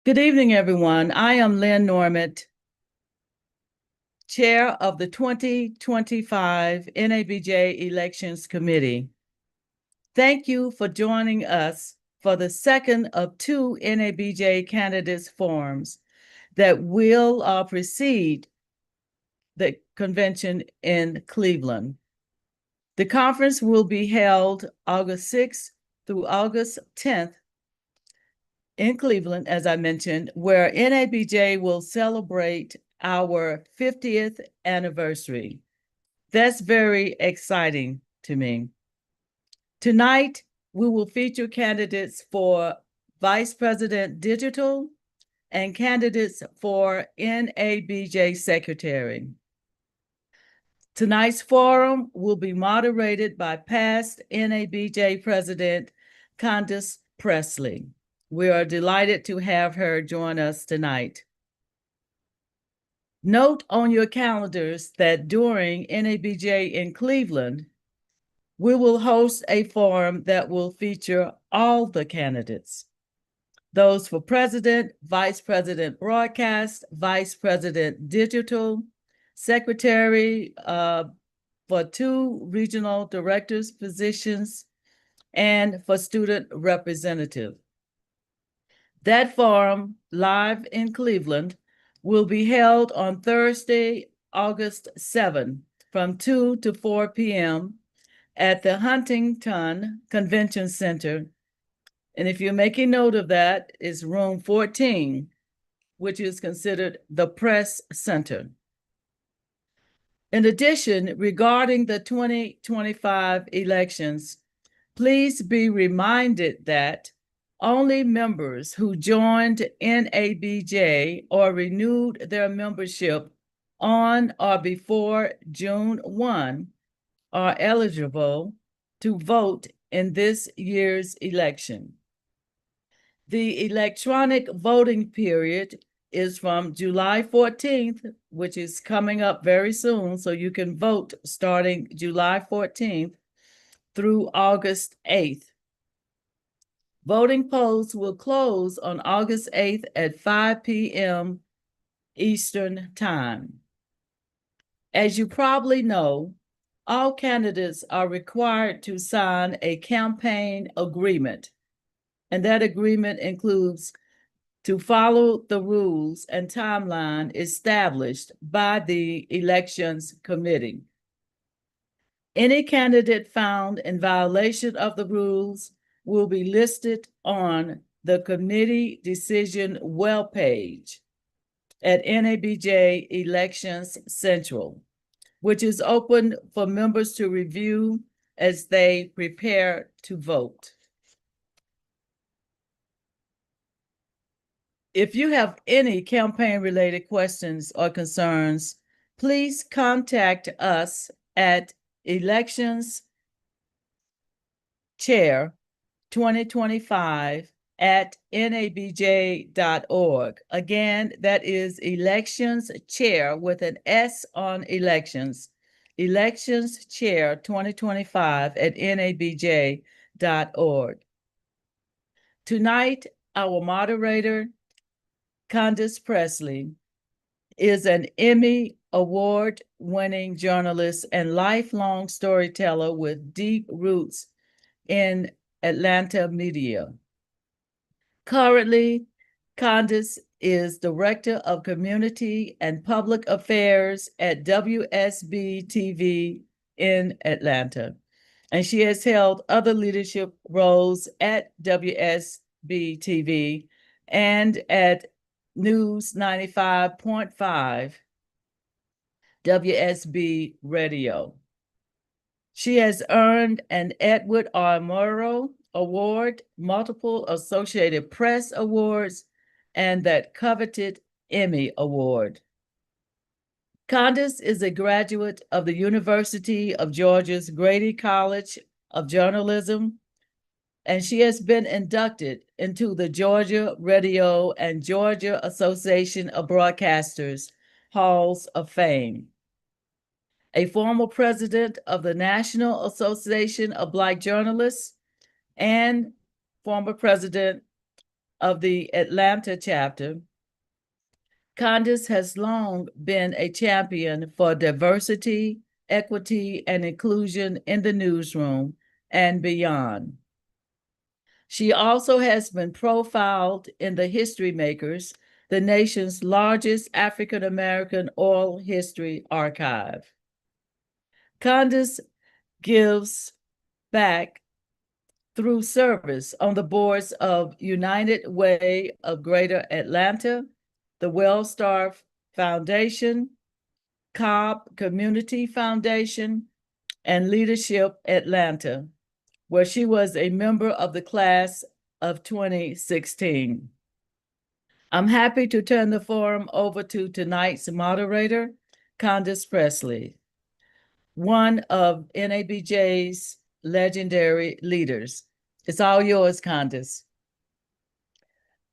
Good evening, everyone. I am Lynn Normand, Chair of the 2025 NABJ Elections Committee. Thank you for joining us for the second of two NABJ candidates forums that will precede the convention in Cleveland. The conference will be held August 6th through August 10th in Cleveland, as I mentioned, where NABJ will celebrate our 50th anniversary. That's very exciting to me. Tonight, we will feature candidates for Vice President Digital and candidates for NABJ Secretary. Tonight's forum will be moderated by past NABJ President Candace Presley. We are delighted to have her join us tonight. Note on your calendars that during NABJ in Cleveland, we will host a forum that will feature all the candidates. Those for President, Vice President Broadcast, Vice President Digital, Secretary for two regional directors positions, and for student representative. That forum, live in Cleveland, will be held on Thursday, August 7, from 2 to 4 p.m. at the Huntington Convention Center. And if you're making note of that, it's room 14, which is considered the Press Center. In addition, regarding the 2025 elections, please be reminded that only members who joined NABJ or renewed their membership on or before June 1 are eligible to vote in this year's election. The electronic voting period is from July 14th, which is coming up very soon, so you can vote starting July 14th through August 8th. Voting polls will close on August 8th at 5 p.m. Eastern Time. As you probably know, all candidates are required to sign a campaign agreement, and that agreement includes to follow the rules and timeline established by the Elections Committee. Any candidate found in violation of the rules will be listed on the committee decision webpage at NABJ Elections Central, which is open for members to review as they prepare to vote. If you have any campaign-related questions or concerns, please contact us at electionschair2025@nabj.org. Again, that is elections chair with an S on elections. Elections chair 2025@nabj.org. Tonight, our moderator, Candace Presley, is an Emmy Award-winning journalist and lifelong storyteller with deep roots in Atlanta media. Currently, Candace is Director of Community and Public Affairs at WSB-TV in Atlanta, and she has held other leadership roles at WSB-TV and at News 95.5 WSB Radio. She has earned an Edward R. Murrow Award, multiple Associated Press Awards, and that coveted Emmy Award. Candace is a graduate of the University of Georgia's Grady College of Journalism, and she has been inducted into the Georgia Radio and Georgia Association of Broadcasters Halls of Fame. A former president of the National Association of Black Journalists and former president of the Atlanta chapter, Candace has long been a champion for diversity, equity, and inclusion in the newsroom and beyond. She also has been profiled in the History Makers, the nation's largest African American oral history archive. Candace gives back through service on the boards of United Way of Greater Atlanta, the WellStar Foundation, Cobb Community Foundation, and Leadership Atlanta, where she was a member of the class of 2016. I'm happy to turn the forum over to tonight's moderator, Candace Presley, one of NABJ's legendary leaders. It's all yours, Candace.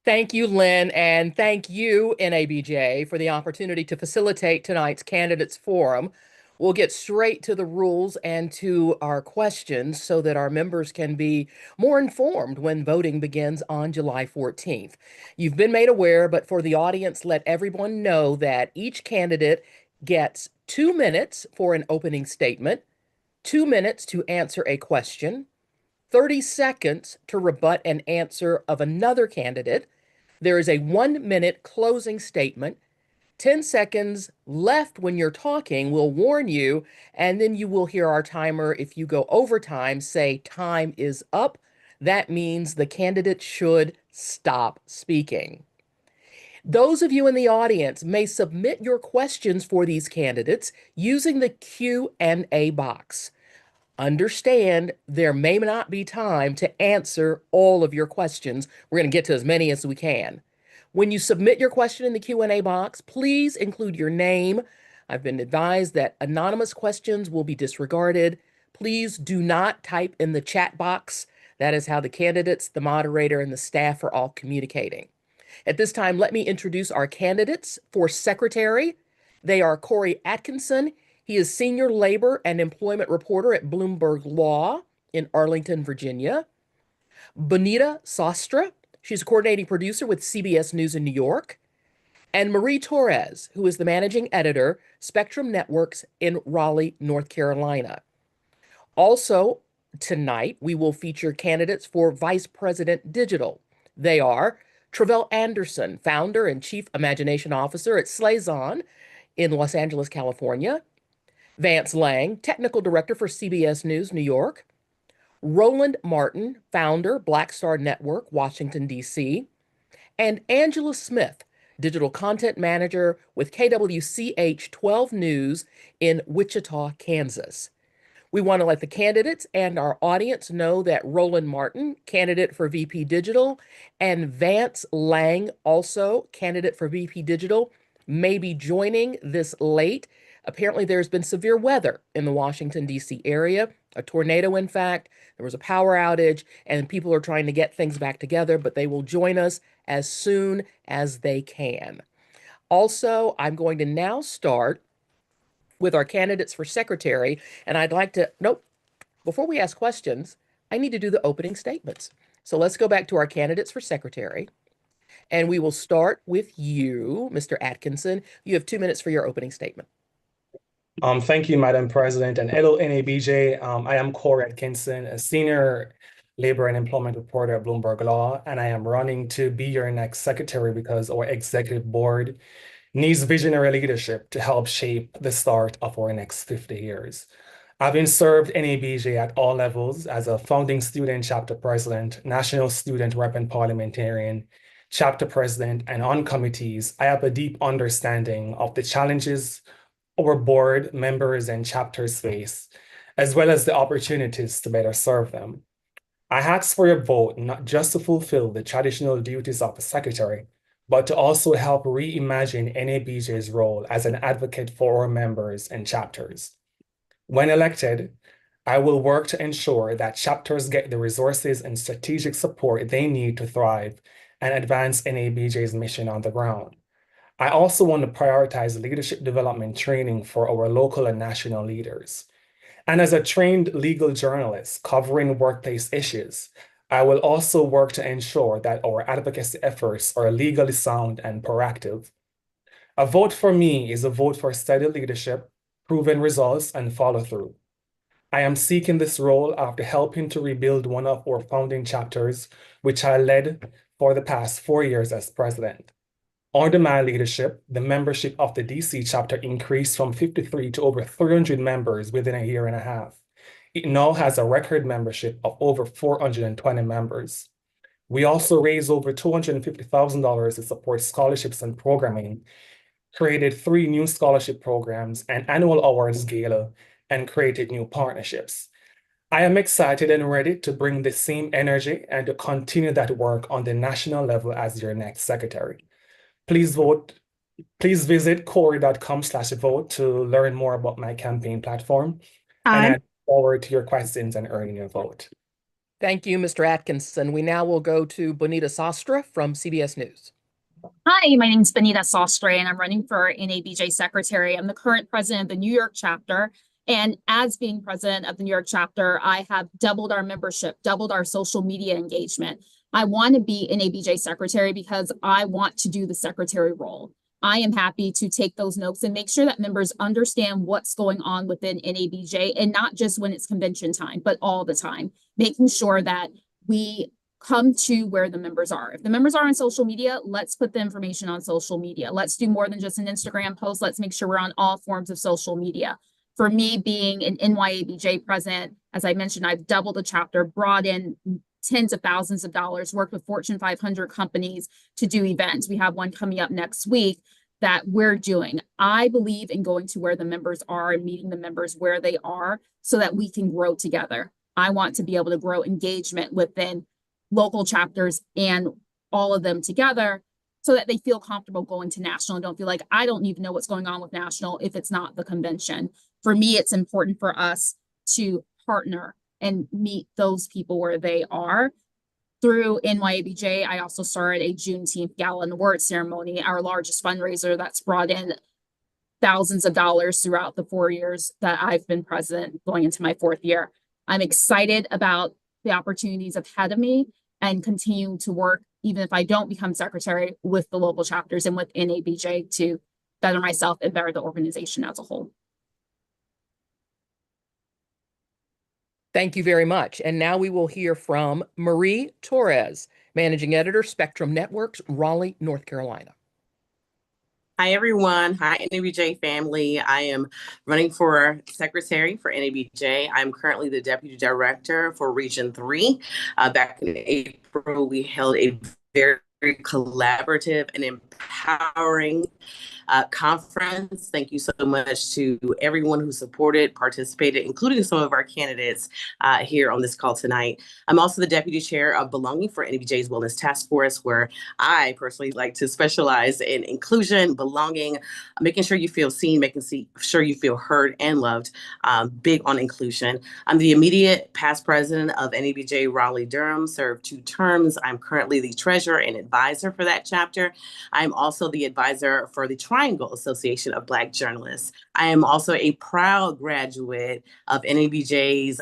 Thank you, Lynn, and thank you, NABJ, for the opportunity to facilitate tonight's candidates forum. We'll get straight to the rules and to our questions so that our members can be more informed when voting begins on July 14th. You've been made aware, but for the audience, let everyone know that each candidate gets 2 minutes for an opening statement, 2 minutes to answer a question, 30 seconds to rebut an answer of another candidate. There is a 1-minute closing statement. 10 seconds left when you're talking. We'll warn you, and then you will hear our timer. If you go over time, say time is up. That means the candidate should stop speaking. Those of you in the audience may submit your questions for these candidates using the Q&A box. Understand there may not be time to answer all of your questions. We're going to get to as many as we can. When you submit your question in the Q&A box, please include your name. I've been advised that anonymous questions will be disregarded. Please do not type in the chat box. That is how the candidates, the moderator, and the staff are all communicating. At this time, let me introduce our candidates for secretary. They are Corey Atkinson. He is Senior Labor and Employment Reporter at Bloomberg Law in Arlington, Virginia. Bonita Sostra, she's a coordinating producer with CBS News in New York. And Marie Torres, who is the managing editor, Spectrum Networks in Raleigh, North Carolina. Also, tonight, we will feature candidates for Vice President Digital. They are Travell Anderson, founder and chief imagination officer at Slazon in Los Angeles, California. Vance Lang, technical director for CBS News, New York. Roland Martin, founder, Black Star Network, Washington, D.C. And Angela Smith, digital content manager with KWCH 12 News in Wichita, Kansas. We want to let the candidates and our audience know that Roland Martin, candidate for VP Digital, and Vance Lang, also candidate for VP Digital, may be joining this late. Apparently, there's been severe weather in the Washington, D.C. area, a tornado, in fact. There was a power outage, and people are trying to get things back together, but they will join us as soon as they can. Also, I'm going to now start with our candidates for secretary, and I'd like to, before we ask questions, I need to do the opening statements. So let's go back to our candidates for secretary, and we will start with you, Mr. Atkinson. You have 2 minutes for your opening statement. Thank you, Madam President, and hello, NABJ. I am Corey Atkinson, a senior labor and employment reporter at Bloomberg Law, and I am running to be your next secretary because our executive board needs visionary leadership to help shape the start of our next 50 years. Having served NABJ at all levels as a founding student chapter president, national student rep and parliamentarian, chapter president, and on committees, I have a deep understanding of the challenges our board members and chapters face, as well as the opportunities to better serve them. I ask for your vote not just to fulfill the traditional duties of a secretary, but to also help reimagine NABJ's role as an advocate for our members and chapters. When elected, I will work to ensure that chapters get the resources and strategic support they need to thrive and advance NABJ's mission on the ground. I also want to prioritize leadership development training for our local and national leaders. And as a trained legal journalist covering workplace issues, I will also work to ensure that our advocacy efforts are legally sound and proactive. A vote for me is a vote for steady leadership, proven results, and follow-through. I am seeking this role after helping to rebuild one of our founding chapters, which I led for the past 4 years as president. Under my leadership, the membership of the DC chapter increased from 53 to over 300 members within a year and a half. It now has a record membership of over 420 members. We also raised over $250,000 to support scholarships and programming, created 3 new scholarship programs, an annual awards gala, and created new partnerships. I am excited and ready to bring the same energy and to continue that work on the national level as your next secretary. Please visit corey.com/vote to learn more about my campaign platform. And I look forward to your questions and earning your vote. Thank you, Mr. Atkinson. We now will go to Bonita Sostra from CBS News. Hi, my name is Benita Sostre, and I'm running for NABJ Secretary. I'm the current president of the New York chapter. And as being president of the New York chapter, I have doubled our membership, doubled our social media engagement. I want to be NABJ Secretary because I want to do the secretary role. I am happy to take those notes and make sure that members understand what's going on within NABJ, and not just when it's convention time, but all the time, making sure that we come to where the members are. If the members are on social media, let's put the information on social media. Let's do more than just an Instagram post. Let's make sure we're on all forms of social media. For me, being an NYABJ president, as I mentioned, I've doubled the chapter, brought in tens of thousands of dollars, worked with Fortune 500 companies to do events. We have one coming up next week that we're doing. I believe in going to where the members are and meeting the members where they are so that we can grow together. I want to be able to grow engagement within local chapters and all of them together so that they feel comfortable going to national and don't feel like I don't even know what's going on with national if it's not the convention. For me, it's important for us to partner and meet those people where they are. Through NYABJ, I also started a Juneteenth Gala and Award Ceremony, our largest fundraiser that's brought in thousands of dollars throughout the 4 years that I've been president, going into my 4th year. I'm excited about the opportunities ahead of me and continue to work, even if I don't become secretary, with the local chapters and with NABJ to better myself and better the organization as a whole. Thank you very much. And now we will hear from Marie Torres, Managing Editor, Spectrum Networks, Raleigh, North Carolina. Hi, everyone. Hi, NABJ family. I am running for secretary for NABJ. I'm currently the deputy director for Region 3. Back in April, we held a very collaborative and empowering conference. Thank you so much to everyone who supported, participated, including some of our candidates here on this call tonight. I'm also the deputy chair of Belonging for NABJ's Wellness Task Force, where I personally like to specialize in inclusion, belonging, making sure you feel seen, making sure you feel heard and loved, big on inclusion. I'm the immediate past president of NABJ Raleigh-Durham, served 2 terms. I'm currently the treasurer and advisor for that chapter. I'm also the advisor for the Triangle Association of Black Journalists. I am also a proud graduate of NABJ's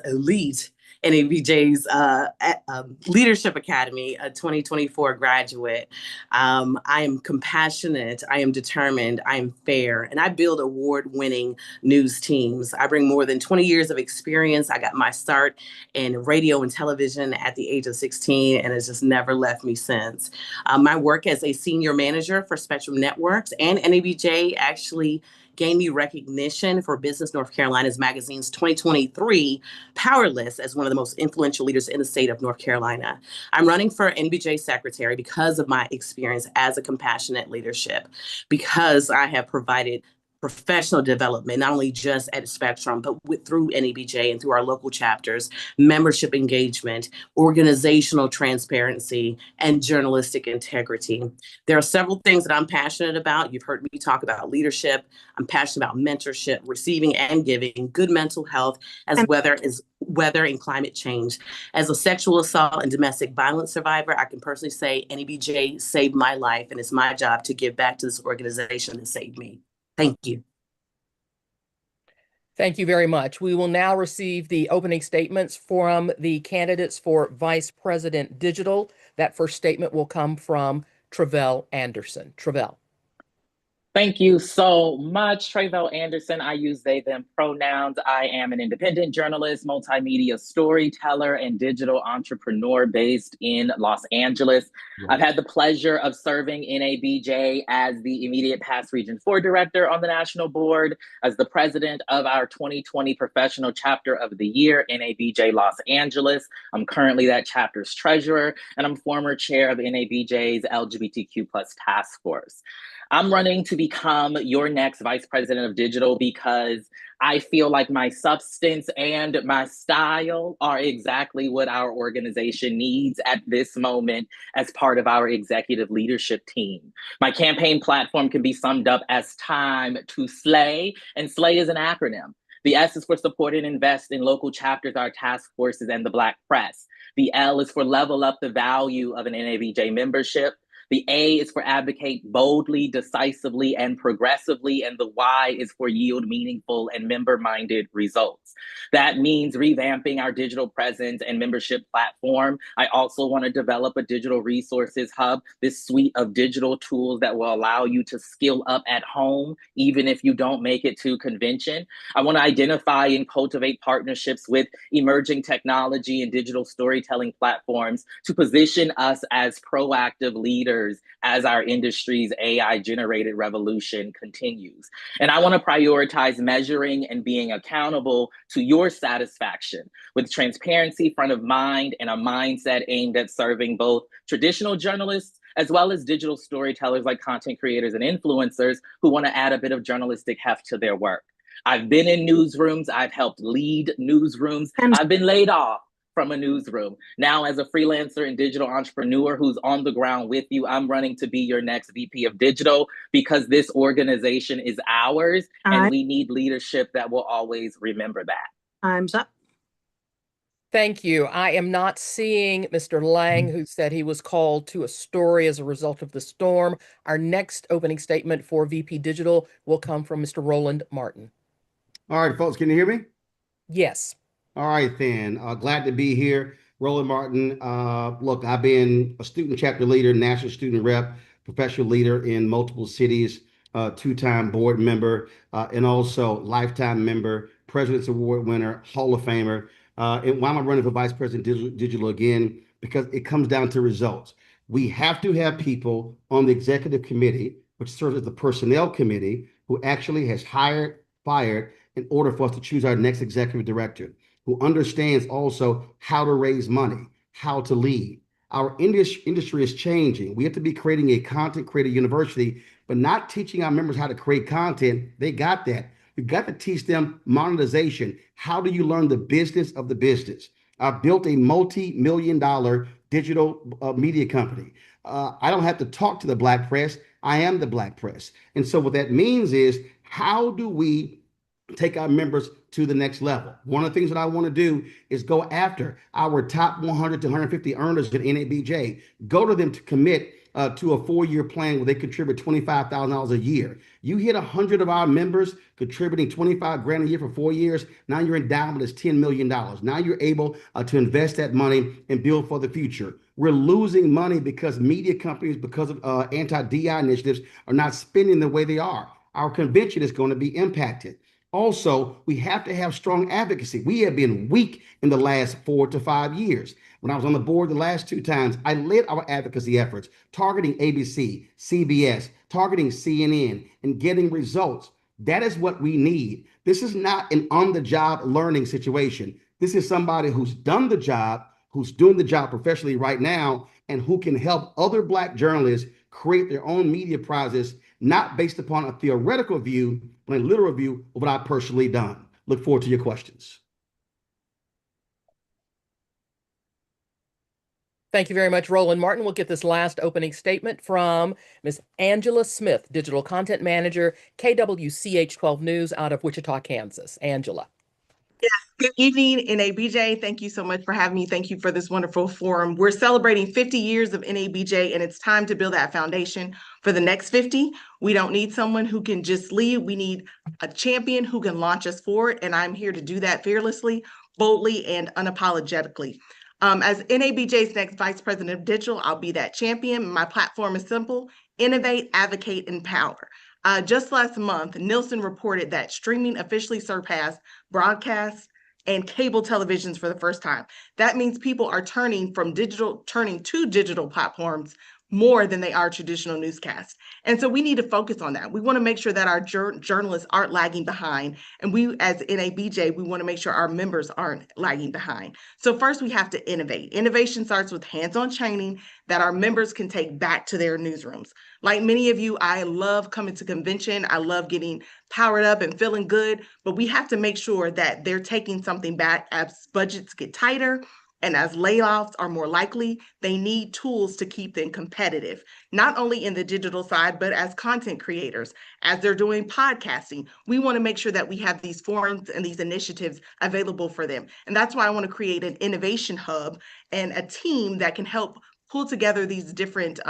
Leadership Academy, a 2024 graduate. I am compassionate, I am determined, I am fair, and I build award-winning news teams. I bring more than 20 years of experience. I got my start in radio and television at the age of 16, and it's just never left me since. My work as a senior manager for Spectrum Networks and NABJ actually gained me recognition for Business North Carolina's magazine's 2023 Power List as one of the most influential leaders in the state of North Carolina. I'm running for NABJ secretary because of my experience as a compassionate leadership, because I have provided professional development, not only just at Spectrum, but through NABJ and through our local chapters, membership engagement, organizational transparency, and journalistic integrity. There are several things that I'm passionate about. You've heard me talk about leadership. I'm passionate about mentorship, receiving and giving, good mental health, as weather and climate change. As a sexual assault and domestic violence survivor, I can personally say NABJ saved my life, and it's my job to give back to this organization that saved me. Thank you. Thank you very much. We will now receive the opening statements from the candidates for Vice President Digital. That first statement will come from Travell Anderson. Travell. Thank you so much, Travell Anderson. I use they, them pronouns. I am an independent journalist, multimedia storyteller, and digital entrepreneur based in Los Angeles. I've had the pleasure of serving NABJ as the immediate past Region 4 director on the national board, as the president of our 2020 Professional Chapter of the Year, NABJ Los Angeles. I'm currently that chapter's treasurer, and I'm former chair of NABJ's LGBTQ+ task force. I'm running to become your next vice president of digital because I feel like my substance and my style are exactly what our organization needs at this moment as part of our executive leadership team. My campaign platform can be summed up as time to slay, and slay is an acronym. The S is for support and invest in local chapters, our task forces, and the Black press. The L is for level up the value of an NABJ membership. The A is for advocate boldly, decisively, and progressively, and the Y is for yield meaningful and member-minded results. That means revamping our digital presence and membership platform. I also want to develop a digital resources hub, this suite of digital tools that will allow you to skill up at home, even if you don't make it to convention. I want to identify and cultivate partnerships with emerging technology and digital storytelling platforms to position us as proactive leaders as our industry's AI-generated revolution continues. And I want to prioritize measuring and being accountable to your satisfaction with transparency front of mind and a mindset aimed at serving both traditional journalists as well as digital storytellers like content creators and influencers who want to add a bit of journalistic heft to their work. I've been in newsrooms, I've helped lead newsrooms, I've been laid off from a newsroom. Now, as a freelancer and digital entrepreneur who's on the ground with you, I'm running to be your next VP of digital because this organization is ours and we need leadership that will always remember that. Time's up. Thank you. I am not seeing Mr. Lang, who said he was called to a story as a result of the storm. Our next opening statement for VP Digital will come from Mr. Roland Martin. All right, folks, can you hear me? Yes. All right, then. Glad to be here. Roland Martin. Look, I've been a student chapter leader, national student rep, professional leader in multiple cities, two-time board member, and also lifetime member, President's Award winner, Hall of Famer. And why am I running for Vice President Digital again? Because it comes down to results. We have to have people on the executive committee, which serves as the personnel committee, who actually has hired, fired, in order for us to choose our next executive director, who understands also how to raise money, how to lead. Our industry is changing. We have to be creating a content creator university, but not teaching our members how to create content. They got that. We've got to teach them monetization. How do you learn the business of the business? I've built a multi-million-dollar digital media company. I don't have to talk to the Black press. I am the Black press. And so what that means is, how do we take our members to the next level? One of the things that I want to do is go after our top 100 to 150 earners at NABJ, go to them to commit to a 4-year plan where they contribute $25,000 a year. You hit 100 of our members contributing $25,000 a year for 4 years. Now your endowment is $10 million. Now you're able to invest that money and build for the future. We're losing money because media companies, because of anti-DI initiatives, are not spending the way they are. Our convention is going to be impacted. Also, we have to have strong advocacy. We have been weak in the last 4 to 5 years. When I was on the board the last 2 times, I led our advocacy efforts, targeting ABC, CBS, targeting CNN, and getting results. That is what we need. This is not an on-the-job learning situation. This is somebody who's done the job, who's doing the job professionally right now, and who can help other Black journalists create their own media prizes, not based upon a theoretical view, but a literal view of what I've personally done. Look forward to your questions. Thank you very much, Roland Martin. We'll get this last opening statement from Ms. Angela Smith, Digital Content Manager, KWCH 12 News out of Wichita, Kansas. Angela. Good evening, NABJ. Thank you so much for having me. Thank you for this wonderful forum. We're celebrating 50 years of NABJ, and it's time to build that foundation for the next 50. We don't need someone who can just lead. We need a champion who can launch us forward, and I'm here to do that fearlessly, boldly, and unapologetically. As NABJ's next Vice President of Digital, I'll be that champion. My platform is simple: innovate, advocate, empower. Just last month, Nielsen reported that streaming officially surpassed broadcast and cable televisions for the first time. That means people are turning to digital platforms more than they are traditional newscasts. And so we need to focus on that. We want to make sure that our journalists aren't lagging behind. And we, as NABJ, we want to make sure our members aren't lagging behind. So first, we have to innovate. Innovation starts with hands-on training that our members can take back to their newsrooms. Like many of you, I love coming to convention. I love getting powered up and feeling good, but we have to make sure that they're taking something back as budgets get tighter and as layoffs are more likely. They need tools to keep them competitive, not only in the digital side, but as content creators, as they're doing podcasting. We want to make sure that we have these forums and these initiatives available for them. And that's why I want to create an innovation hub and a team that can help pull together these different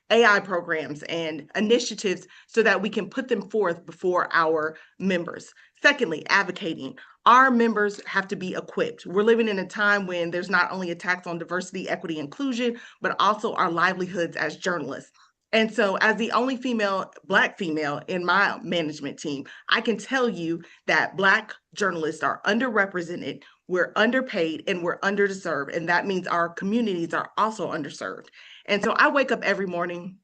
AI programs and initiatives so that we can put them forth before our members. Secondly, advocating. Our members have to be equipped. We're living in a time when there's not only attacks on diversity, equity, inclusion, but also our livelihoods as journalists. And so as the only Black female in my management team, I can tell you that Black journalists are underrepresented, we're underpaid, and we're underserved. And that means our communities are also underserved. And so I wake up every morning,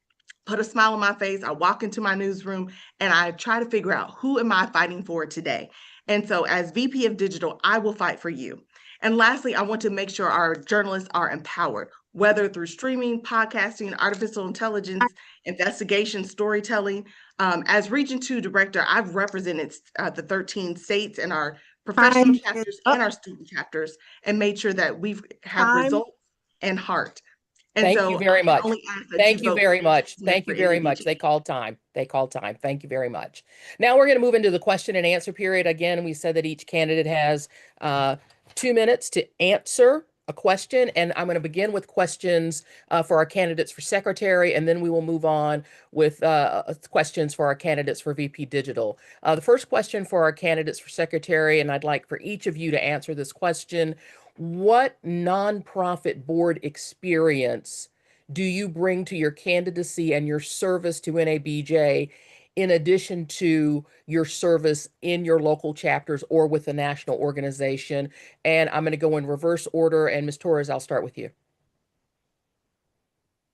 put a smile on my face, I walk into my newsroom, and I try to figure out, who am I fighting for today? And so as VP of Digital, I will fight for you. And lastly, I want to make sure our journalists are empowered, whether through streaming, podcasting, artificial intelligence, investigation, storytelling. As Region 2 Director, I've represented the 13 states and our professional chapters and our student chapters, and made sure that we have results and heart. And Thank so you very much. Thank you very much. Thank you very much. They called time. They called time. Thank you very much. Now we're going to move into the question and answer period. Again, we said that each candidate has 2 minutes to answer a question, and I'm going to begin with questions for our candidates for secretary, and then we will move on with questions for our candidates for VP Digital. The first question for our candidates for secretary, and I'd like for each of you to answer this question: what nonprofit board experience do you bring to your candidacy and your service to NABJ, in addition to your service in your local chapters or with a national organization? And I'm going to go in reverse order. And Ms. Torres, I'll start with you.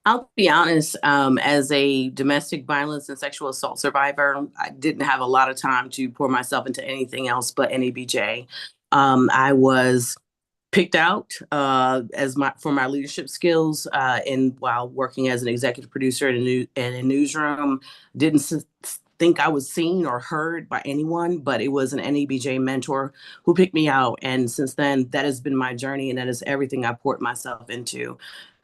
I'll be honest, as a domestic violence and sexual assault survivor, I didn't have a lot of time to pour myself into anything else but NABJ. I was picked out for my leadership skills while working as an executive producer in a newsroom. Didn't think I was seen or heard by anyone, but it was an NABJ mentor who picked me out. And since then, that has been my journey, and that is everything I poured myself into.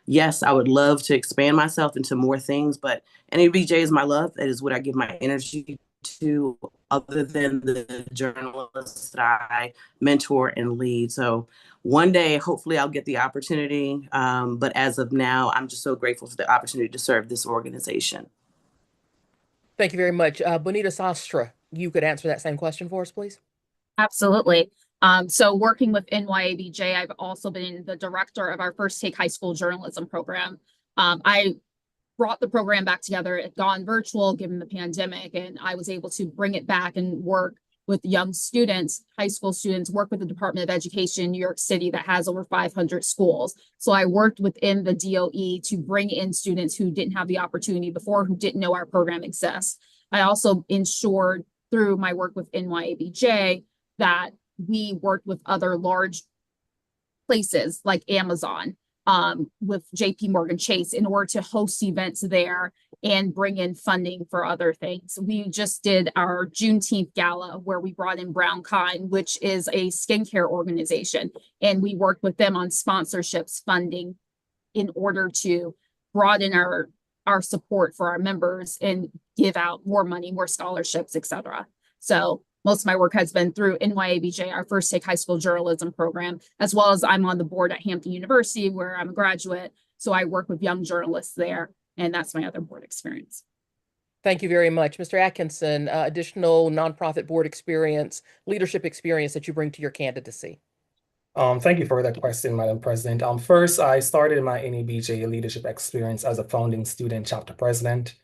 Yes, I would love to expand myself into more things, but NABJ is my love. That is what I give my energy to, other than the journalists that I mentor and lead. So one day, hopefully I'll get the opportunity. But as of now, I'm just so grateful for the opportunity to serve this organization. Thank you very much. Bonita Sastra, you could answer that same question for us, please. Absolutely. So working with NYABJ, I've also been the director of our First Take High School journalism program. I brought the program back together. It had gone virtual given the pandemic, and I was able to bring it back and work with young students, high school students, work with the Department of Education in New York City that has over 500 schools. So I worked within the DOE to bring in students who didn't have the opportunity before, who didn't know our program exists. I also ensured through my work with NYABJ that we worked with other large places like Amazon, with JP Morgan Chase, in order to host events there and bring in funding for other things. We just did our Juneteenth gala where we brought in Brown Kind, which is a skincare organization, and we worked with them on sponsorships, funding, in order to broaden our support for our members and give out more money, more scholarships, etc. So most of my work has been through NYABJ, our First Take High School Journalism program, as well as I'm on the board at Hampton University, where I'm a graduate. So I work with young journalists there, and that's my other board experience. Thank you very much. Mr. Atkinson, additional nonprofit board experience, leadership experience that you bring to your candidacy. Thank you for that question, Madam President. First, I started my NABJ leadership experience as a founding student chapter president.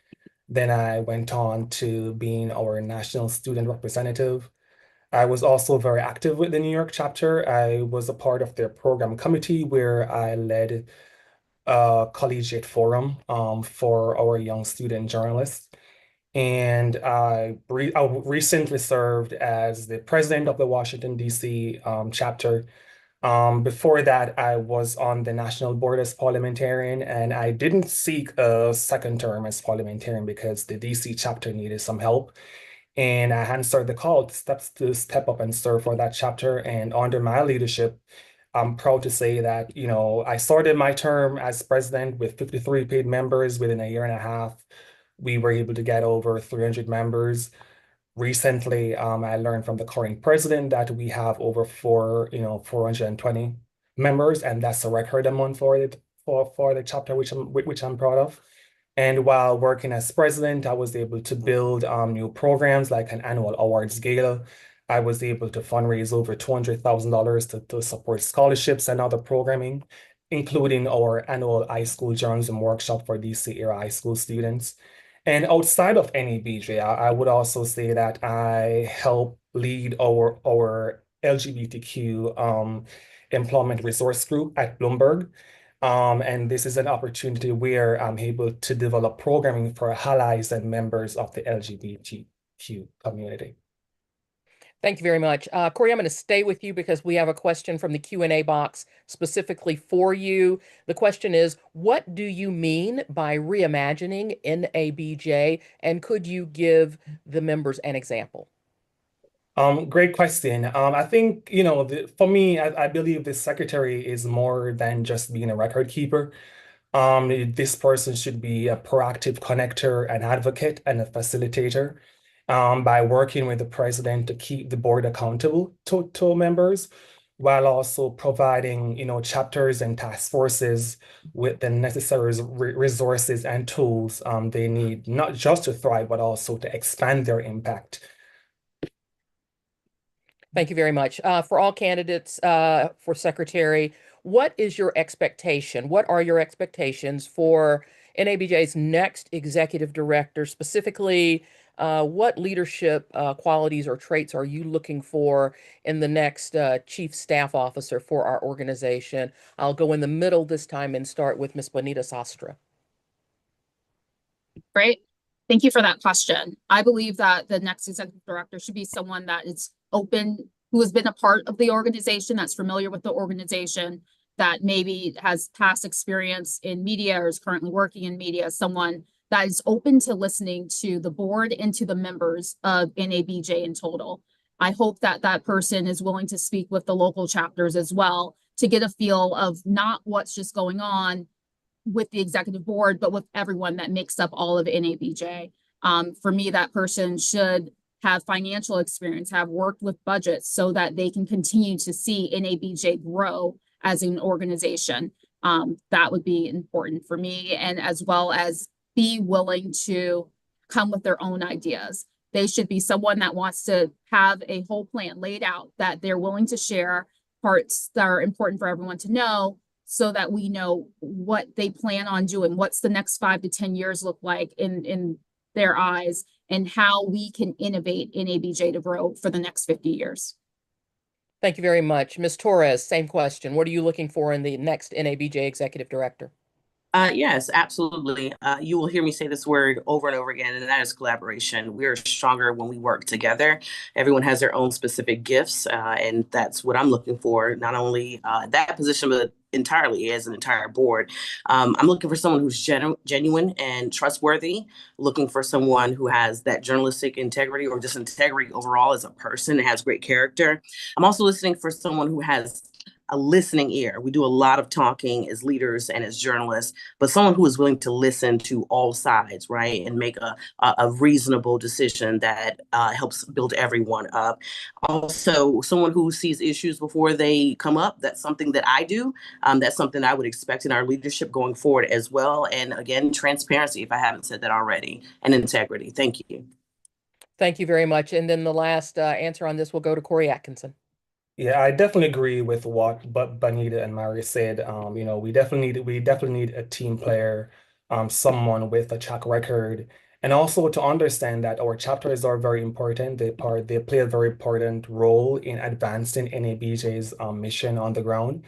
Then I went on to being our national student representative. I was also very active with the New York chapter. I was a part of their program committee where I led a collegiate forum for our young student journalists. And I recently served as the president of the Washington, D.C. Chapter. Before that, I was on the national board as parliamentarian, and I didn't seek a second term as parliamentarian because the DC chapter needed some help. And I answered the call to step up and serve for that chapter. And under my leadership, I'm proud to say that, I started my term as president with 53 paid members. Within a year and a half, we were able to get over 300 members. Recently, I learned from the current president that we have over 420 members, and that's a record amount for the chapter, which I'm proud of. And while working as president, I was able to build new programs like an annual awards gala. I was able to fundraise over $200,000 to support scholarships and other programming, including our annual high school journalism workshop for DC era high school students. And outside of NABJ, I would also say that I help lead our LGBTQ employment resource group at Bloomberg. And this is an opportunity where I'm able to develop programming for allies and members of the LGBTQ community. Thank you very much. Corey, I'm going to stay with you because we have a question from the Q&A box specifically for you. The question is, what do you mean by reimagining NABJ? And could you give the members an example? Great question. I think, for me, I believe the secretary is more than just being a record keeper. This person should be a proactive connector, an advocate, and a facilitator. By working with the president to keep the board accountable to members, while also providing, chapters and task forces with the necessary resources and tools they need, not just to thrive, but also to expand their impact. Thank you very much. For all candidates for secretary, what is your expectation? What are your expectations for NABJ's next executive director? Specifically, what leadership qualities or traits are you looking for in the next chief staff officer for our organization? I'll go in the middle this time and start with Ms. Bonita Sastre. Great. Thank you for that question. I believe that the next executive director should be someone that is open, who has been a part of the organization, that's familiar with the organization, that maybe has past experience in media or is currently working in media, someone that is open to listening to the board and to the members of NABJ in total. I hope that that person is willing to speak with the local chapters as well to get a feel of not what's just going on with the executive board, but with everyone that makes up all of NABJ. For me, that person should have financial experience, have worked with budgets so that they can continue to see NABJ grow as an organization. That would be important for me, and as well as be willing to come with their own ideas. They should be someone that wants to have a whole plan laid out, that they're willing to share parts that are important for everyone to know, so that we know what they plan on doing, what's the next 5 to 10 years look like in their eyes, and how we can innovate NABJ to grow for the next 50 years. Thank you very much. Ms. Torres, same question. What are you looking for in the next NABJ executive director? Yes, absolutely. You will hear me say this word over and over again, and that is collaboration. We are stronger when we work together. Everyone has their own specific gifts, and that's what I'm looking for, not only that position, but entirely as an entire board. I'm looking for someone who's genuine and trustworthy, looking for someone who has that journalistic integrity or just integrity overall as a person and has great character. I'm also listening for someone who has a listening ear. We do a lot of talking as leaders and as journalists, but someone who is willing to listen to all sides, right, and make a reasonable decision that helps build everyone up. Also, someone who sees issues before they come up. That's something that I do. That's something I would expect in our leadership going forward as well. And again, transparency, if I haven't said that already, and integrity. Thank you. Thank you very much. And then the last answer on this will go to Corey Atkinson. Yeah, I definitely agree with what Bonita and Mary said. You know, we definitely need a team player, someone with a track record, and also to understand that our chapters are very important. They play a very important role in advancing NABJ's mission on the ground.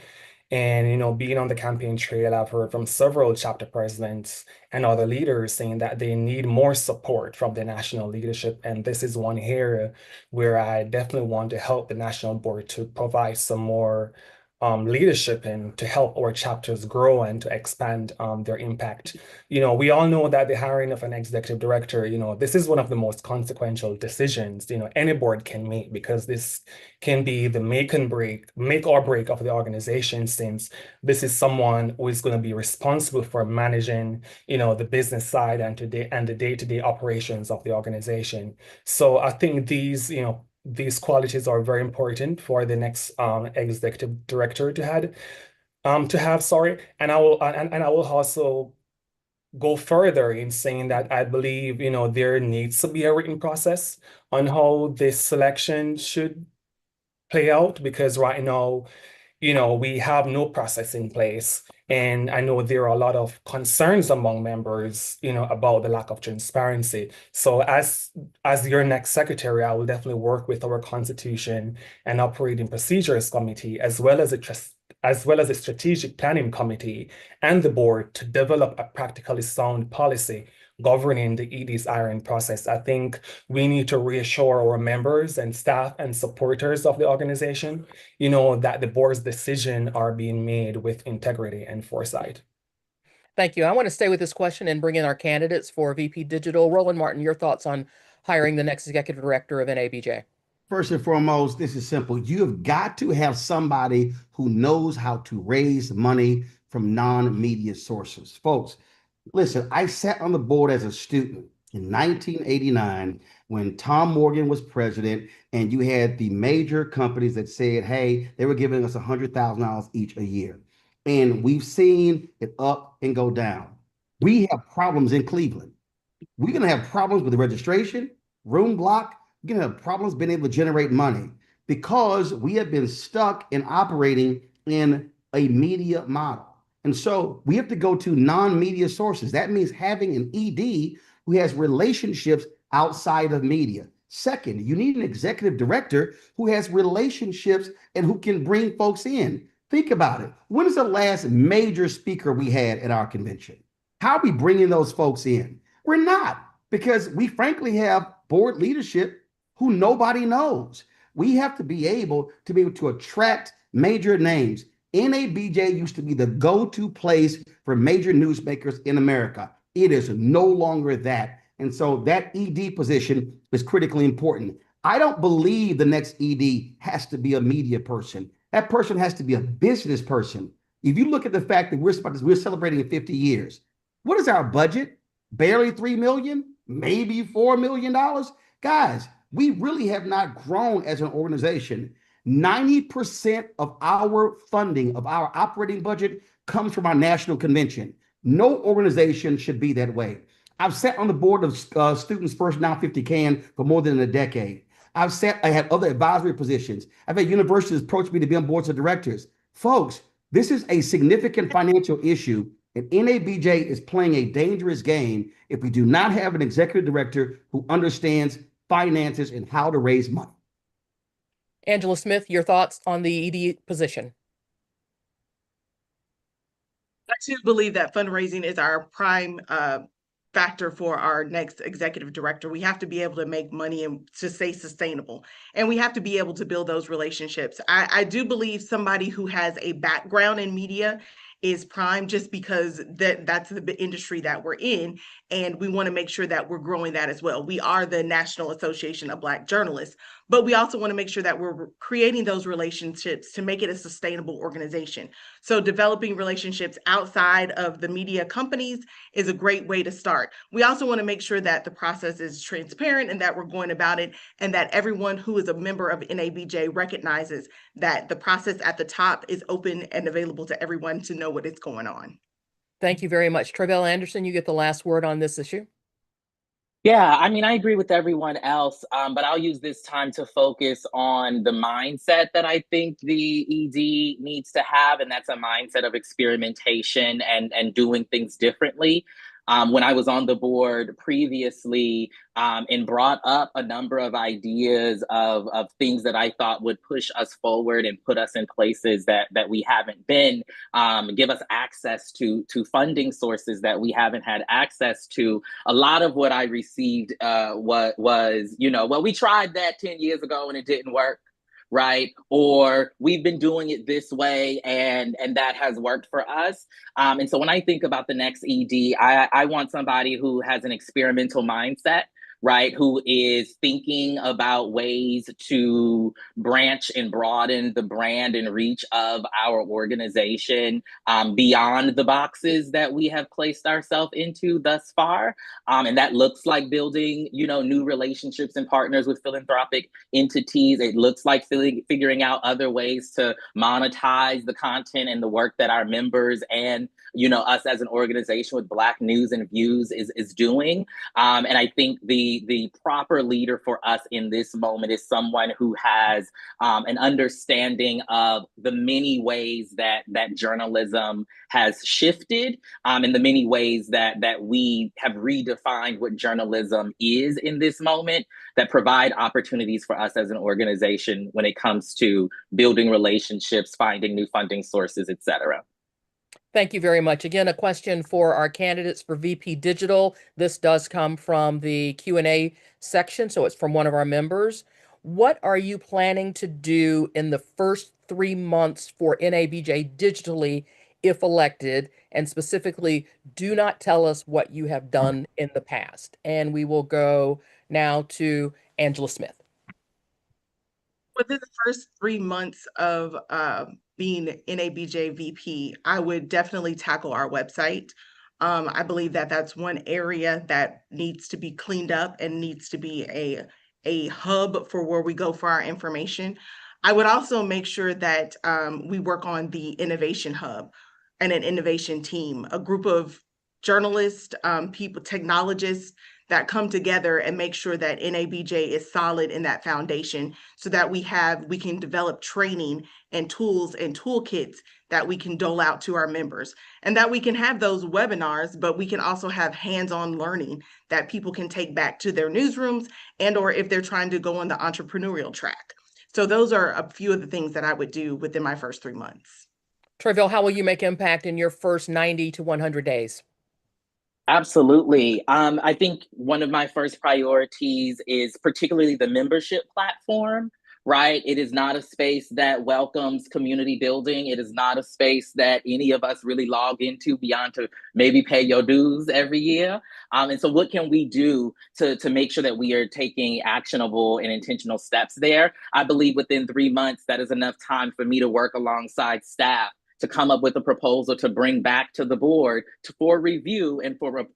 And, you know, being on the campaign trail, I've heard from several chapter presidents and other leaders saying that they need more support from the national leadership. And this is one area where I definitely want to help the national board to provide some more leadership and to help our chapters grow and to expand their impact. You know, we all know that the hiring of an executive director, you know, this is one of the most consequential decisions, you know, any board can make, because this can be the make or break of the organization, since this is someone who is going to be responsible for managing, you know, the business side and the day-to-day operations of the organization. So I think these qualities are very important for the next executive director to have, sorry. And I will also go further in saying that I believe, you know, there needs to be a written process on how this selection should play out, because right now, you know, we have no process in place. And I know there are a lot of concerns among members, you know, about the lack of transparency. So as your next secretary, I will definitely work with our Constitution and Operating Procedures Committee, as well as a strategic planning committee and the board, to develop a practically sound policy governing the ED's hiring process. I think we need to reassure our members and staff and supporters of the organization, you know, that the board's decisions are being made with integrity and foresight. Thank you. I want to stay with this question and bring in our candidates for VP Digital. Roland Martin, your thoughts on hiring the next executive director of NABJ? First and foremost, this is simple. You have got to have somebody who knows how to raise money from non-media sources. Folks, listen, I sat on the board as a student in 1989 when Tom Morgan was president, and you had the major companies that said, hey, they were giving us $100,000 each a year. And we've seen it up and go down. We have problems in Cleveland. We're going to have problems with the registration, room block. We're going to have problems being able to generate money because we have been stuck in operating in a media model. And so we have to go to non-media sources. That means having an ED who has relationships outside of media. Second, you need an executive director who has relationships and who can bring folks in. Think about it. When is the last major speaker we had at our convention? How are we bringing those folks in? We're not, because we frankly have board leadership who nobody knows. We have to be able to attract major names. NABJ used to be the go-to place for major newsmakers in America. It is no longer that. And so that ED position is critically important. I don't believe the next ED has to be a media person. That person has to be a business person. If you look at the fact that we're celebrating 50 years, what is our budget? Barely $3 million, maybe $4 million. Guys, we really have not grown as an organization. 90% of our funding, of our operating budget, comes from our national convention. No organization should be that way. I've sat on the board of Students First, Now 50 Can for more than a decade. I had other advisory positions. I've had universities approach me to be on boards of directors. Folks, this is a significant financial issue, and NABJ is playing a dangerous game if we do not have an executive director who understands finances and how to raise money. Angela Smith, your thoughts on the ED position? I too believe that fundraising is our prime factor for our next executive director. We have to be able to make money and to stay sustainable. And we have to be able to build those relationships. I do believe somebody who has a background in media is prime, just because that's the industry that we're in. And we want to make sure that we're growing that as well. We are the National Association of Black Journalists, but we also want to make sure that we're creating those relationships to make it a sustainable organization. So developing relationships outside of the media companies is a great way to start. We also want to make sure that the process is transparent and that we're going about it, and that everyone who is a member of NABJ recognizes that the process at the top is open and available to everyone to know what is going on. Thank you very much. Travell Anderson, you get the last word on this issue. Yeah, I mean, I agree with everyone else, but I'll use this time to focus on the mindset that I think the ED needs to have, and that's a mindset of experimentation and doing things differently. When I was on the board previously, and brought up a number of ideas of things that I thought would push us forward and put us in places that we haven't been, give us access to funding sources that we haven't had access to. A lot of what I received was, well, we tried that 10 years ago and it didn't work. Right? Or we've been doing it this way and that has worked for us. And so when I think about the next ED, I want somebody who has an experimental mindset, right? Who is thinking about ways to branch and broaden the brand and reach of our organization beyond the boxes that we have placed ourselves into thus far. And that looks like building, new relationships and partners with philanthropic entities. It looks like figuring out other ways to monetize the content and the work that our members and us as an organization with Black News and Views is doing. And I think the proper leader for us in this moment is someone who has an understanding of the many ways that journalism has shifted, and the many ways that we have redefined what journalism is in this moment, that provide opportunities for us as an organization when it comes to building relationships, finding new funding sources, et cetera. Thank you very much. Again, a question for our candidates for VP Digital. This does come from the Q&A section, so it's from one of our members. What are you planning to do in the first 3 months for NABJ digitally if elected? And specifically, do not tell us what you have done in the past. And we will go now to Angela Smith. Within the first 3 months of being NABJ VP, I would definitely tackle our website. I believe that that's one area that needs to be cleaned up and needs to be a hub for where we go for our information. I would also make sure that we work on the innovation hub and an innovation team, a group of journalists, people, technologists that come together and make sure that NABJ is solid in that foundation, so that we can develop training and tools and toolkits that we can dole out to our members, and that we can have those webinars, but we can also have hands-on learning that people can take back to their newsrooms, and or if they're trying to go on the entrepreneurial track. So those are a few of the things that I would do within my first 3 months. Travell, how will you make impact in your first 90 to 100 days? Absolutely. I think one of my first priorities is particularly the membership platform, right? It is not a space that welcomes community building. It is not a space that any of us really log into beyond to maybe pay your dues every year. And so what can we do to make sure that we are taking actionable and intentional steps there? I believe within 3 months, that is enough time for me to work alongside staff to come up with a proposal to bring back to the board for review and for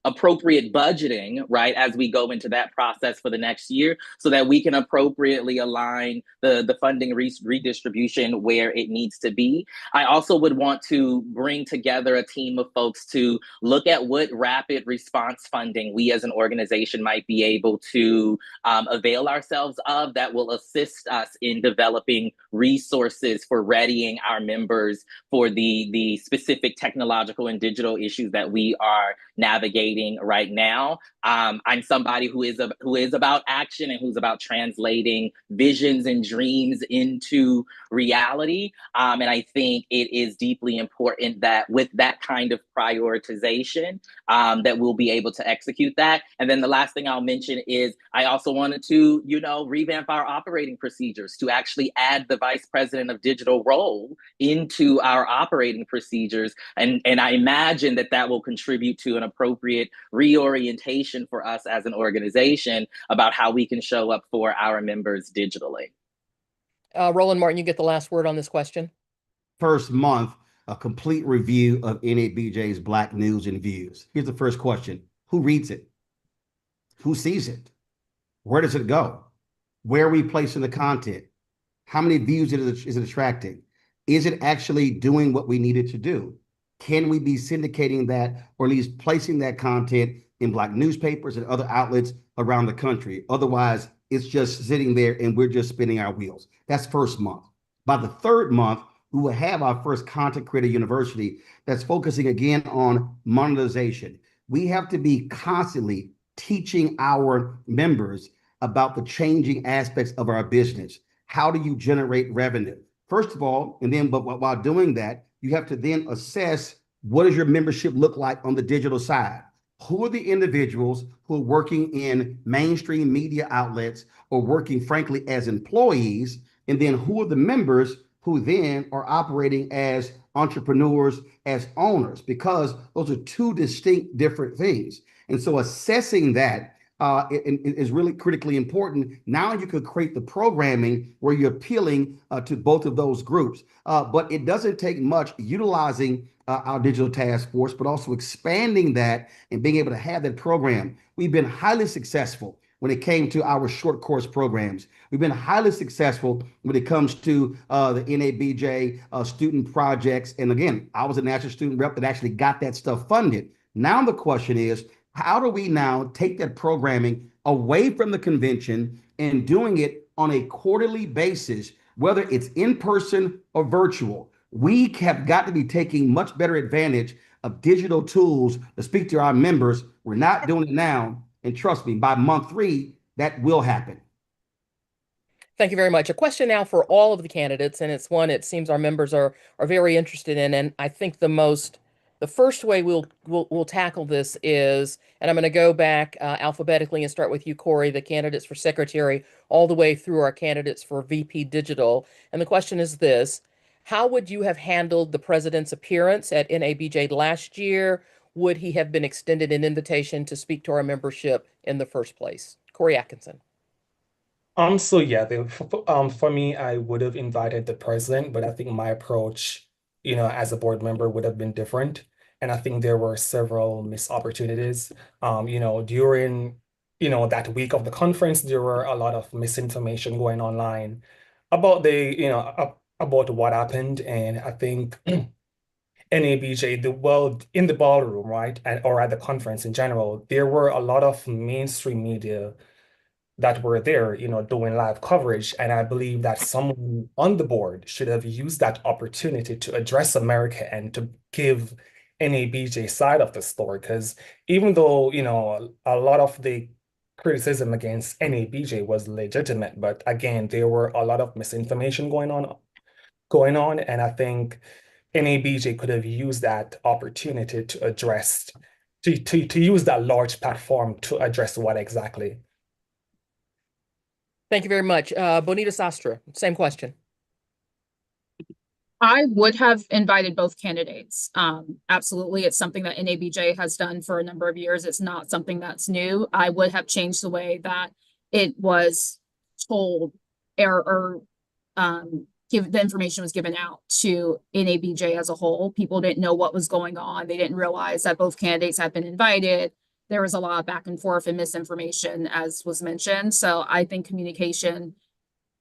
appropriate budgeting, right, as we go into that process for the next year, so that we can appropriately align the funding redistribution where it needs to be. I also would want to bring together a team of folks to look at what rapid response funding we as an organization might be able to avail ourselves of that will assist us in developing resources for readying our members for the specific technological and digital issues that we are navigating navigating right now. I'm somebody who is about action and who's about translating visions and dreams into reality. And I think it is deeply important that with that kind of prioritization, that we'll be able to execute that. And then the last thing I'll mention is I also wanted to, revamp our operating procedures to actually add the vice president of digital role into our operating procedures. And I imagine that will contribute to an appropriate reorientation for us as an organization about how we can show up for our members digitally. Roland Martin, you get the last word on this question. First month, a complete review of NABJ's Black News and Views. Here's the first question. Who reads it? Who sees it? Where does it go? Where are we placing the content? How many views is it attracting? Is it actually doing what we need it to do? Can we be syndicating that, or at least placing that content in Black newspapers and other outlets around the country? Otherwise, it's just sitting there and we're just spinning our wheels. That's first month. By the third month, we will have our first content creator university that's focusing again on monetization. We have to be constantly teaching our members about the changing aspects of our business. How do you generate revenue? First of all, and then but while doing that, you have to then assess what does your membership look like on the digital side? Who are the individuals who are working in mainstream media outlets or working, frankly, as employees? And then who are the members who then are operating as entrepreneurs, as owners? Because those are two distinct different things. And so assessing that is really critically important. Now you could create the programming where you're appealing to both of those groups. But it doesn't take much utilizing our digital task force, but also expanding that and being able to have that program. We've been highly successful when it came to our short course programs. We've been highly successful when it comes to the NABJ student projects. And again, I was a national student rep that actually got that stuff funded. Now the question is, how do we now take that programming away from the convention and doing it on a quarterly basis, whether it's in person or virtual? We have got to be taking much better advantage of digital tools to speak to our members. We're not doing it now. And trust me, by month 3, that will happen. Thank you very much. A question now for all of the candidates, and it's one it seems our members are very interested in. And I think the first way we'll tackle this is, and I'm going to go back alphabetically and start with you, Corey, the candidates for secretary, all the way through our candidates for VP Digital. And the question is this: how would you have handled the president's appearance at NABJ last year? Would he have been extended an invitation to speak to our membership in the first place? Corey Atkinson. So yeah, for me, I would have invited the president, but I think my approach, as a board member would have been different. And I think there were several missed opportunities. During, that week of the conference, there were a lot of misinformation going online about about what happened. And I think NABJ, in the ballroom, right, or at the conference in general, there were a lot of mainstream media that were there, doing live coverage. And I believe that someone on the board should have used that opportunity to address America and to give NABJ side of the story. Because even though, a lot of the criticism against NABJ was legitimate, but again, there were a lot of misinformation going on. And I think NABJ could have used that opportunity to address, to use that large platform to address what exactly. Thank you very much. Bonita Sastre, same question. I would have invited both candidates. Absolutely. It's something that NABJ has done for a number of years. It's not something that's new. I would have changed the way that it was told or the information was given out to NABJ as a whole. People didn't know what was going on. They didn't realize that both candidates had been invited. There was a lot of back and forth and misinformation, as was mentioned. So I think communication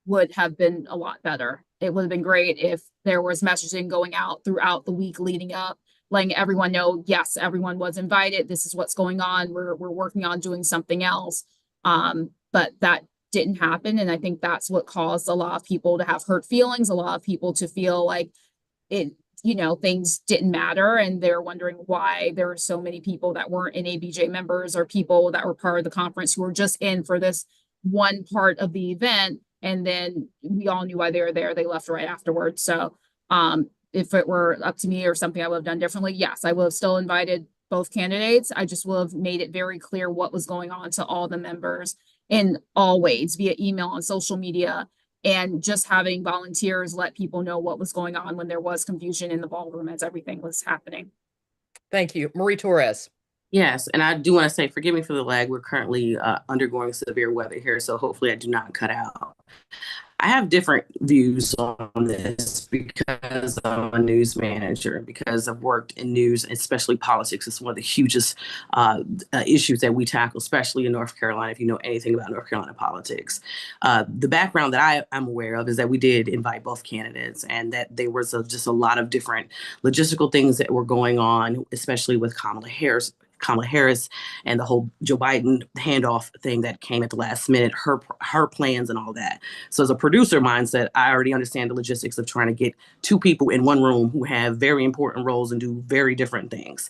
would have been a lot better. It would have been great if there was messaging going out throughout the week leading up, letting everyone know, yes, everyone was invited. This is what's going on. We're working on doing something else. But that didn't happen. And I think that's what caused a lot of people to have hurt feelings, a lot of people to feel like it things didn't matter, and they're wondering why there were so many people that weren't NABJ members or people that were part of the conference who were just in for this one part of the event. And then we all knew why they were there. They left right afterwards. So if it were up to me or something I would have done differently, yes, I would have still invited both candidates. I just would have made it very clear what was going on to all the members in all ways, via email and social media, and just having volunteers let people know what was going on when there was confusion in the ballroom as everything was happening. Thank you. Marie Torres. Yes, and I do want to say, forgive me for the lag. We're currently undergoing severe weather here, so hopefully I do not cut out. I have different views on this because I'm a news manager, because I've worked in news, especially politics. It's one of the hugest issues that we tackle, especially in North Carolina, if you know anything about North Carolina politics. The background that I'm aware of is that we did invite both candidates, and that there was just a lot of different logistical things that were going on, especially with Kamala Harris and the whole Joe Biden handoff thing that came at the last minute, her plans and all that. So as a producer mindset, I already understand the logistics of trying to get two people in one room who have very important roles and do very different things.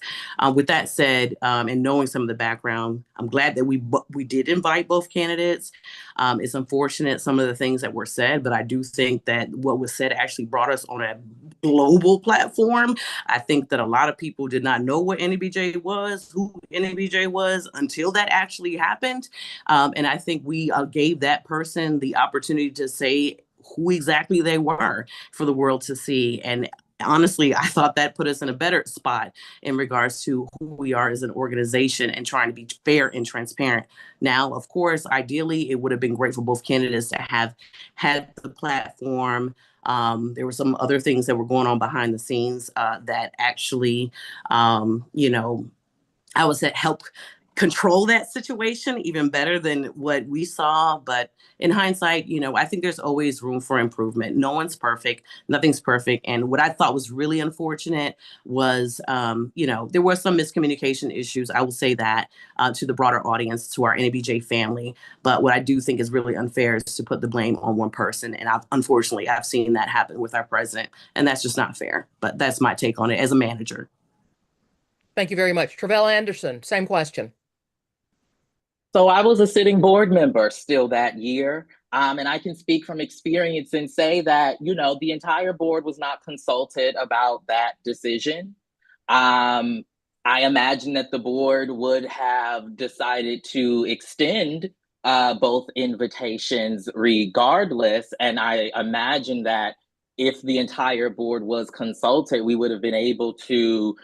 With that said, and knowing some of the background, I'm glad that we did invite both candidates. It's unfortunate some of the things that were said, but I do think that what was said actually brought us on a global platform. I think that a lot of people did not know what NABJ was, who NABJ was, until that actually happened. And I think we gave that person the opportunity to say who exactly they were for the world to see. And honestly, I thought that put us in a better spot in regards to who we are as an organization and trying to be fair and transparent. Now, of course, ideally, it would have been great for both candidates to have had the platform. There were some other things that were going on behind the scenes that actually, I would say help control that situation even better than what we saw. But in hindsight, I think there's always room for improvement. No one's perfect. Nothing's perfect. And what I thought was really unfortunate was, there were some miscommunication issues. I will say that to the broader audience, to our NABJ family. But what I do think is really unfair is to put the blame on one person. And unfortunately, I've seen that happen with our president. And that's just not fair. But that's my take on it as a manager. Thank you very much. Travell Anderson, same question. So I was a sitting board member still that year. And I can speak from experience and say that, the entire board was not consulted about that decision. I imagine that the board would have decided to extend both invitations regardless. And I imagine that if the entire board was consulted, we would have been able to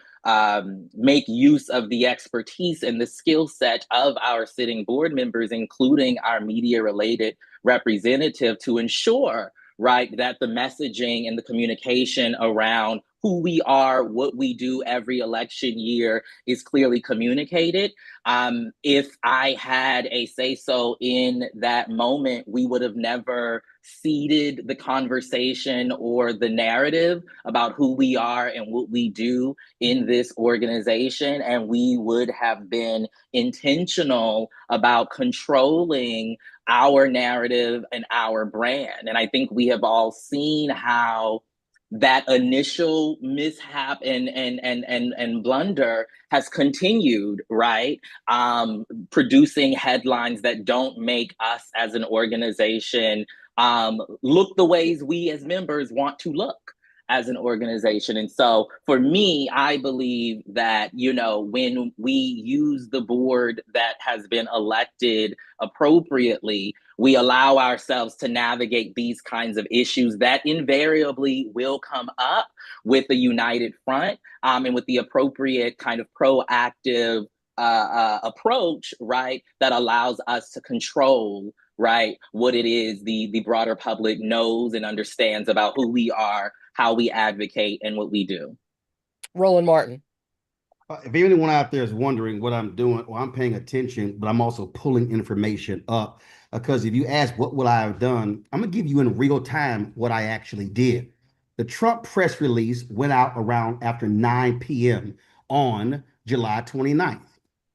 make use of the expertise and the skill set of our sitting board members, including our media-related representative, to ensure, right, that the messaging and the communication around who we are, what we do every election year is clearly communicated. If I had a say-so in that moment, we would have never seeded the conversation or the narrative about who we are and what we do in this organization. And we would have been intentional about controlling our narrative and our brand. And I think we have all seen how that initial mishap and blunder has continued, right? Producing headlines that don't make us as an organization look the ways we as members want to look as an organization. And so for me, I believe that, when we use the board that has been elected appropriately, we allow ourselves to navigate these kinds of issues that invariably will come up with a united front and with the appropriate kind of proactive approach, right, that allows us to control, right, what it is the broader public knows and understands about who we are, how we advocate, and what we do. Roland Martin. If anyone out there is wondering what I'm doing, well, I'm paying attention, but I'm also pulling information up, because if you ask what would I have done, I'm going to give you in real time what I actually did. The Trump press release went out around after 9 p.m. on July 29th.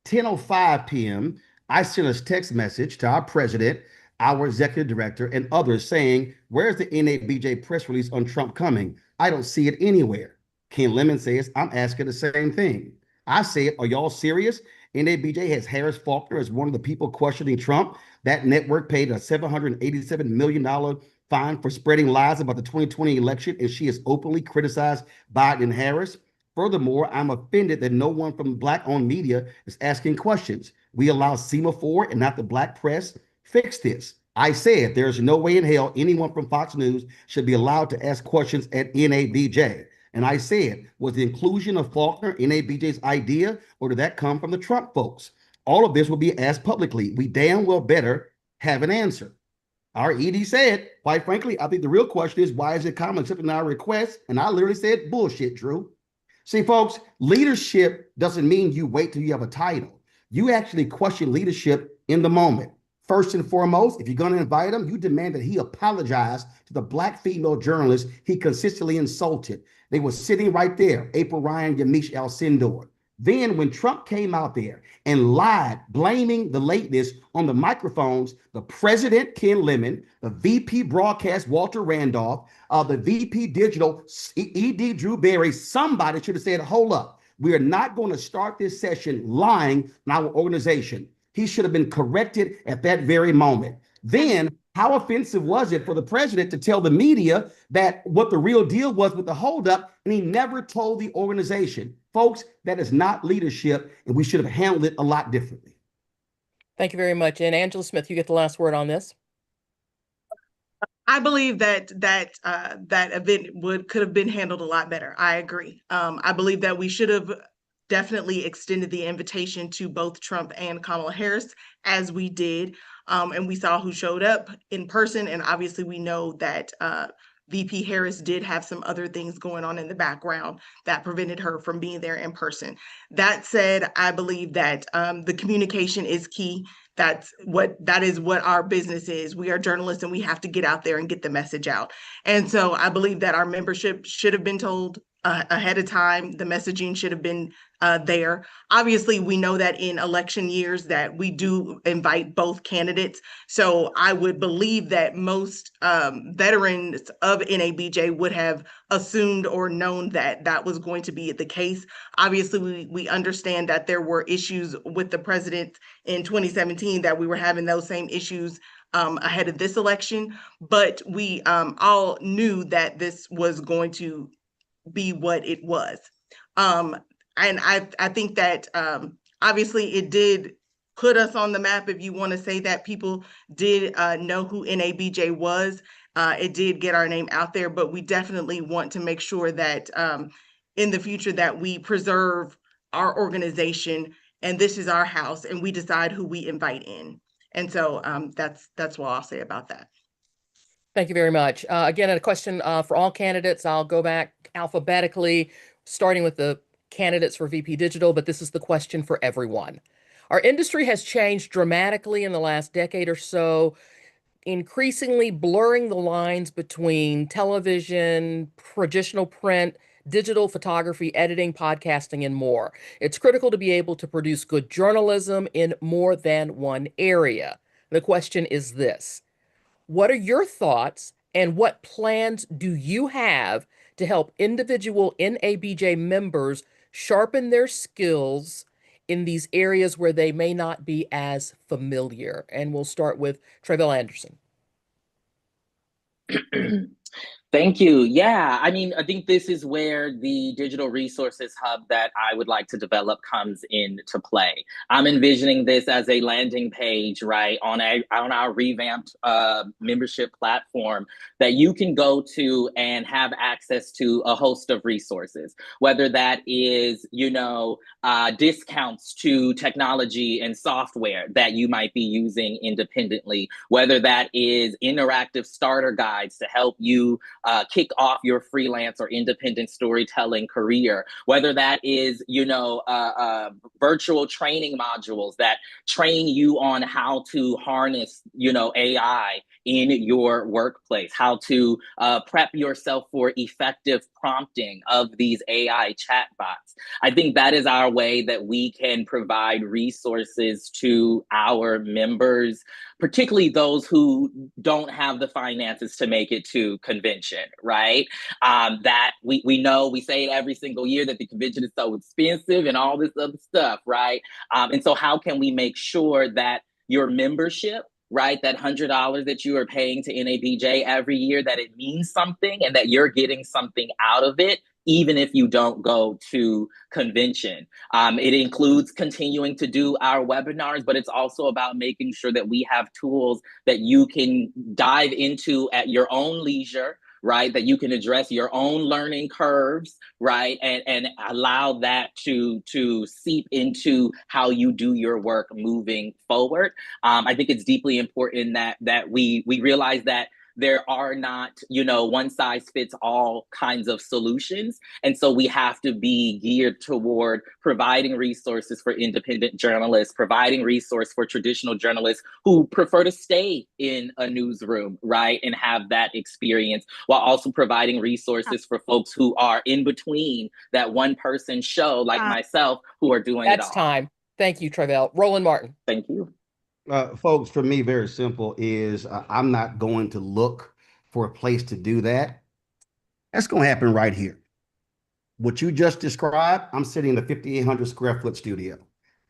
10:05 p.m., I sent a text message to our president, our executive director, and others saying, "Where's the NABJ press release on Trump coming? I don't see it anywhere." Ken Lemon says, I'm asking the same thing. I said, are y'all serious? NABJ has Harris Faulkner as one of the people questioning Trump. That network paid a $787 million fine for spreading lies about the 2020 election, and she has openly criticized Biden and Harris. Furthermore, I'm offended that no one from Black-owned media is asking questions. We allow Semaphore and not the Black press. Fix this. I said there's no way in hell anyone from Fox News should be allowed to ask questions at NABJ. And I said, was the inclusion of Faulkner NABJ's idea, or did that come from the Trump folks? All of this will be asked publicly. We damn well better have an answer. Our ED said, quite frankly, I think the real question is, why is it common accepting our request? And I literally said, bullshit, Drew. See, folks, leadership doesn't mean you wait till you have a title. You actually question leadership in the moment. First and foremost, if you're going to invite him, you demand that he apologize to the Black female journalists he consistently insulted. They were sitting right there, April Ryan, Yamiche Alcindor. Then when Trump came out there and lied, blaming the lateness on the microphones, the president, Ken Lemon, the VP broadcast, Walter Randolph, the VP digital, ED Drew Barry, somebody should have said, hold up, we are not going to start this session lying in our organization. He should have been corrected at that very moment. Then, how offensive was it for the president to tell the media that what the real deal was with the holdup, and he never told the organization? Folks, that is not leadership, and we should have handled it a lot differently. Thank you very much. And Angela Smith, you get the last word on this. I believe that event could have been handled a lot better. I agree. I believe that we should have definitely extended the invitation to both Trump and Kamala Harris, as we did. And we saw who showed up in person. And obviously we know that VP Harris did have some other things going on in the background that prevented her from being there in person. That said, I believe that the communication is key. That is what our business is. We are journalists and we have to get out there and get the message out. And so I believe that our membership should have been told ahead of time. The messaging should have been there. Obviously, we know that in election years that we do invite both candidates. So I would believe that most veterans of NABJ would have assumed or known that that was going to be the case. Obviously, we understand that there were issues with the president in 2017, that we were having those same issues ahead of this election. But we all knew that this was going to be what it was. And I think that obviously it did put us on the map, if you want to say that. People did know who NABJ was. It did get our name out there, but we definitely want to make sure that in the future that we preserve our organization, and this is our house, and we decide who we invite in. And so that's what I'll say about that. Thank you very much. Again, a question for all candidates. I'll go back alphabetically, starting with the candidates for VP Digital, but this is the question for everyone. Our industry has changed dramatically in the last decade or so, increasingly blurring the lines between television, traditional print, digital photography, editing, podcasting, and more. It's critical to be able to produce good journalism in more than one area. The question is this: what are your thoughts and what plans do you have to help individual NABJ members sharpen their skills in these areas where they may not be as familiar? And we'll start with Trayvell Anderson. Thank you. Yeah, I mean, I think this is where the digital resources hub that I would like to develop comes into play. I'm envisioning this as a landing page, right, on our revamped membership platform that you can go to and have access to a host of resources, whether that is, discounts to technology and software that you might be using independently, whether that is interactive starter guides to help you kick off your freelance or independent storytelling career, whether that is, virtual training modules that train you on how to harness, AI in your workplace, how to prep yourself for effective prompting of these AI chatbots. I think that is our way that we can provide resources to our members, particularly those who don't have the finances to make it to convention, right? That we know, we say it every single year that the convention is so expensive and all this other stuff, right? And so how can we make sure that your membership, right, that $100 that you are paying to NABJ every year, that it means something and that you're getting something out of it, even if you don't go to convention. It includes continuing to do our webinars, but it's also about making sure that we have tools that you can dive into at your own leisure, right? That you can address your own learning curves, right? And allow that to seep into how you do your work moving forward. I think it's deeply important that we realize that there are not, one size fits all kinds of solutions. And so we have to be geared toward providing resources for independent journalists, providing resource for traditional journalists who prefer to stay in a newsroom, right? And have that experience, while also providing resources for folks who are in between that one person show like myself, who are doing it all. That's time. Thank you, Travell. Roland Martin. Thank you. Folks, for me, very simple is I'm not going to look for a place to do that. That's going to happen right here. What you just described, I'm sitting in a 5,800 square foot studio.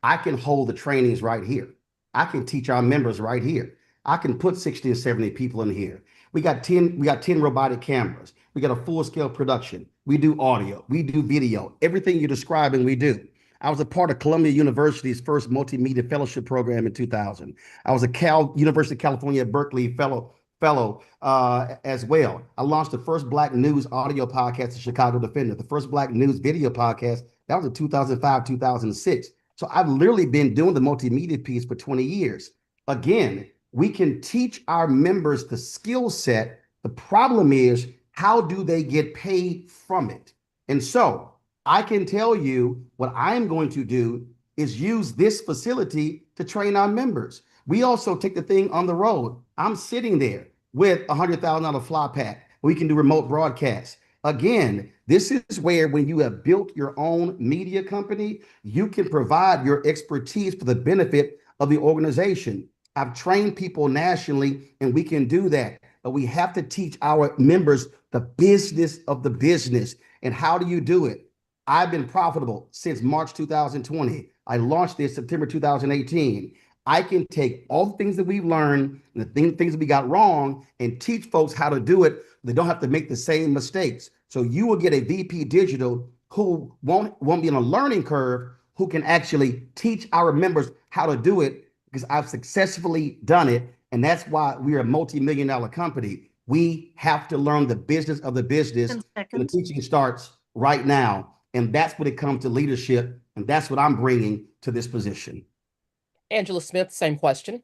I can hold the trainings right here. I can teach our members right here. I can put 60 or 70 people in here. We got 10 robotic cameras. We got a full scale production. We do audio, we do video, everything you're describing, we do. I was a part of Columbia University's first multimedia fellowship program in 2000. I was a University of California at Berkeley fellow as well. I launched the first Black news audio podcast, the Chicago Defender, the first Black news video podcast. That was in 2005, 2006. So I've literally been doing the multimedia piece for 20 years. Again, we can teach our members the skill set. The problem is, how do they get paid from it? And so I can tell you what I'm going to do is use this facility to train our members. We also take the thing on the road. I'm sitting there with a $100,000 fly pack. We can do remote broadcasts. Again, this is where, when you have built your own media company, you can provide your expertise for the benefit of the organization. I've trained people nationally, and we can do that. But we have to teach our members the business of the business. And how do you do it? I've been profitable since March 2020. I launched this September 2018. I can take all the things that we've learned and the things that we got wrong and teach folks how to do it. They don't have to make the same mistakes. So you will get a VP digital who won't be on a learning curve, who can actually teach our members how to do it, because I've successfully done it. And that's why we're a multi-million-dollar company. We have to learn the business of the business. And the teaching starts right now. And that's when it comes to leadership. And that's what I'm bringing to this position. Angela Smith, same question.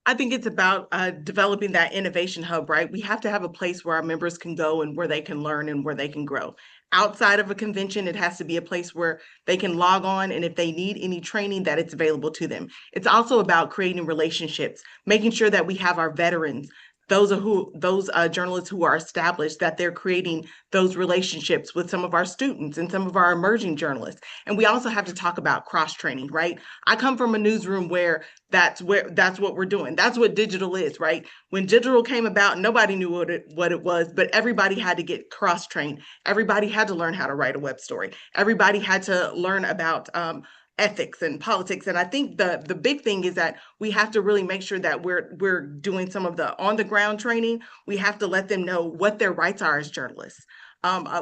I think it's about developing that innovation hub, right? We have to have a place where our members can go and where they can learn and where they can grow. Outside of a convention, it has to be a place where they can log on, and if they need any training, that it's available to them. It's also about creating relationships, making sure that we have our veterans, those journalists who are established, that they're creating those relationships with some of our students and some of our emerging journalists. And we also have to talk about cross-training, right? I come from a newsroom where that's what we're doing. That's what digital is, right? When digital came about, nobody knew what it was, but everybody had to get cross-trained. Everybody had to learn how to write a web story. Everybody had to learn about ethics and politics. And I think the big thing is that we have to really make sure that we're doing some of the on the ground training. We have to let them know what their rights are as journalists.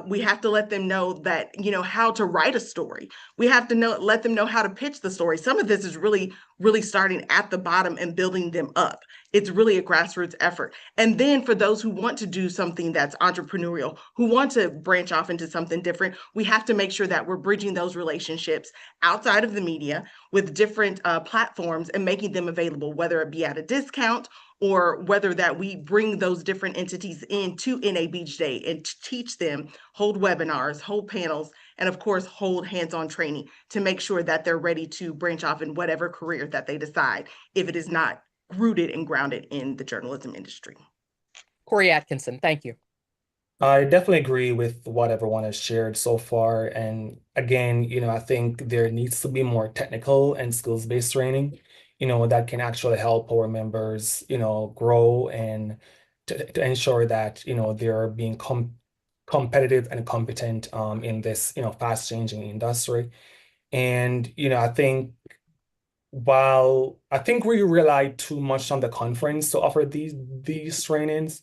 We have to let them know that, how to write a story. We have to let them know how to pitch the story. Some of this is really, really starting at the bottom and building them up. It's really a grassroots effort. And then for those who want to do something that's entrepreneurial, who want to branch off into something different, we have to make sure that we're bridging those relationships outside of the media with different platforms and making them available, whether it be at a discount or whether that we bring those different entities into NABJ and teach them, hold webinars, hold panels, and of course, hold hands-on training to make sure that they're ready to branch off in whatever career that they decide, if it is not rooted and grounded in the journalism industry. Corey Atkinson, thank you. I definitely agree with what everyone has shared so far. And again, I think there needs to be more technical and skills-based training, that can actually help our members, grow and to ensure that, they're being competitive and competent in this, fast-changing industry. And, I think we rely too much on the conference to offer these trainings,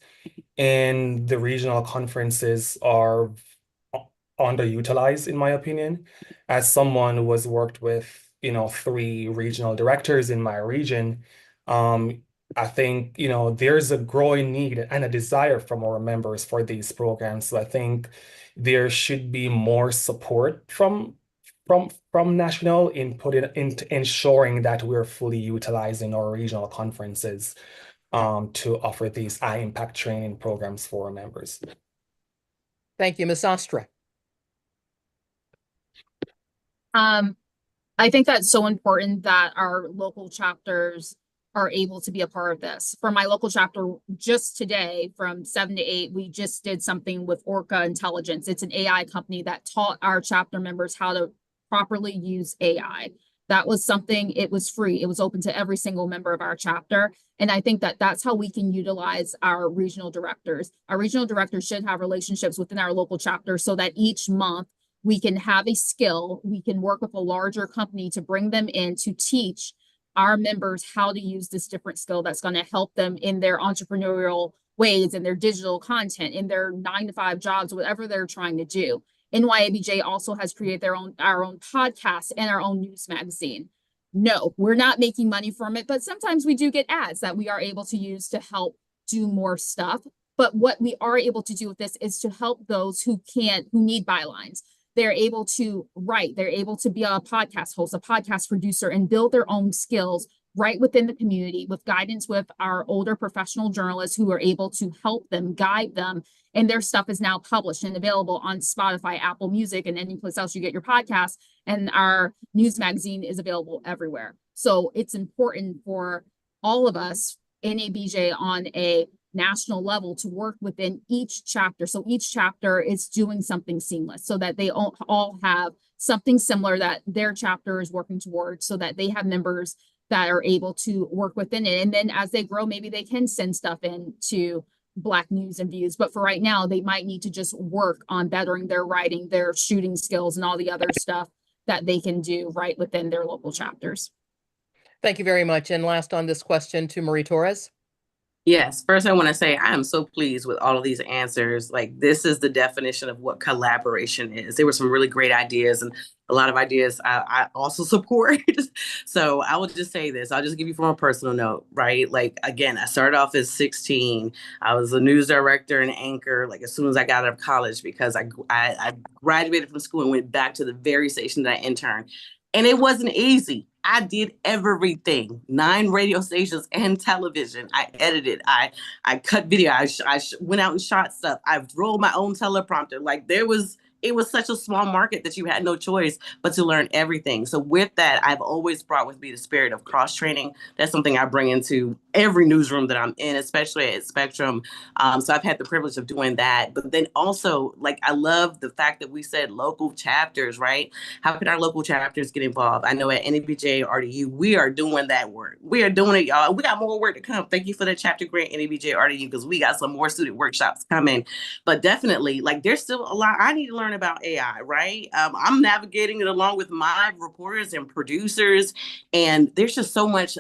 and the regional conferences are underutilized, in my opinion. As someone who has worked with, 3 regional directors in my region, I think, there's a growing need and a desire from our members for these programs. So I think there should be more support from national input into ensuring that we're fully utilizing our regional conferences to offer these high impact training programs for our members. Thank you, Ms. Ostra. I think that's so important that our local chapters are able to be a part of this. For my local chapter, just today from 7 to 8, we just did something with Orca Intelligence. It's an AI company that taught our chapter members how to properly use AI. That was something, it was free. It was open to every single member of our chapter. And I think that that's how we can utilize our regional directors. Our regional directors should have relationships within our local chapter so that each month we can have a skill, we can work with a larger company to bring them in to teach our members how to use this different skill that's going to help them in their entrepreneurial ways, in their digital content, in their 9-to-5 jobs, whatever they're trying to do. NYABJ also has created our own podcast and our own news magazine. No, we're not making money from it, but sometimes we do get ads that we are able to use to help do more stuff. But what we are able to do with this is to help those who need bylines. They're able to write, they're able to be a podcast host, a podcast producer, and build their own skills right within the community with guidance with our older professional journalists who are able to help them, guide them. And their stuff is now published and available on Spotify, Apple Music, and any place else you get your podcast. And our news magazine is available everywhere. So it's important for all of us, NABJ, on a national level to work within each chapter. So each chapter is doing something seamless so that they all have something similar that their chapter is working towards, so that they have members that are able to work within it. And then as they grow, maybe they can send stuff in to Black News and Views. But for right now, they might need to just work on bettering their writing, their shooting skills, and all the other stuff that they can do right within their local chapters. Thank you very much. And last on this question to Marie Torres. Yes, first I want to say I am so pleased with all of these answers. Like, this is the definition of what collaboration is. There were some really great ideas, and a lot of ideas I also support. So I will just say this. I'll just give you from a personal note, right? Like, again, I started off as 16. I was a news director and anchor, like, as soon as I got out of college, because I graduated from school and went back to the very station that I interned. And it wasn't easy. I did everything, 9 radio stations and television. I edited, I cut video, I went out and shot stuff. I rolled my own teleprompter. Like, it was such a small market that you had no choice but to learn everything. So with that, I've always brought with me the spirit of cross-training. That's something I bring into every newsroom that I'm in, especially at Spectrum. So I've had the privilege of doing that. But then also, like, I love the fact that we said local chapters, right? How can our local chapters get involved? I know at NABJ RDU, we are doing that work. We are doing it, y'all. We got more work to come. Thank you for the chapter grant, NABJ RDU, because we got some more student workshops coming. But definitely, like, there's still a lot I need to learn about AI, right? I'm navigating it along with my reporters and producers, and there's just so much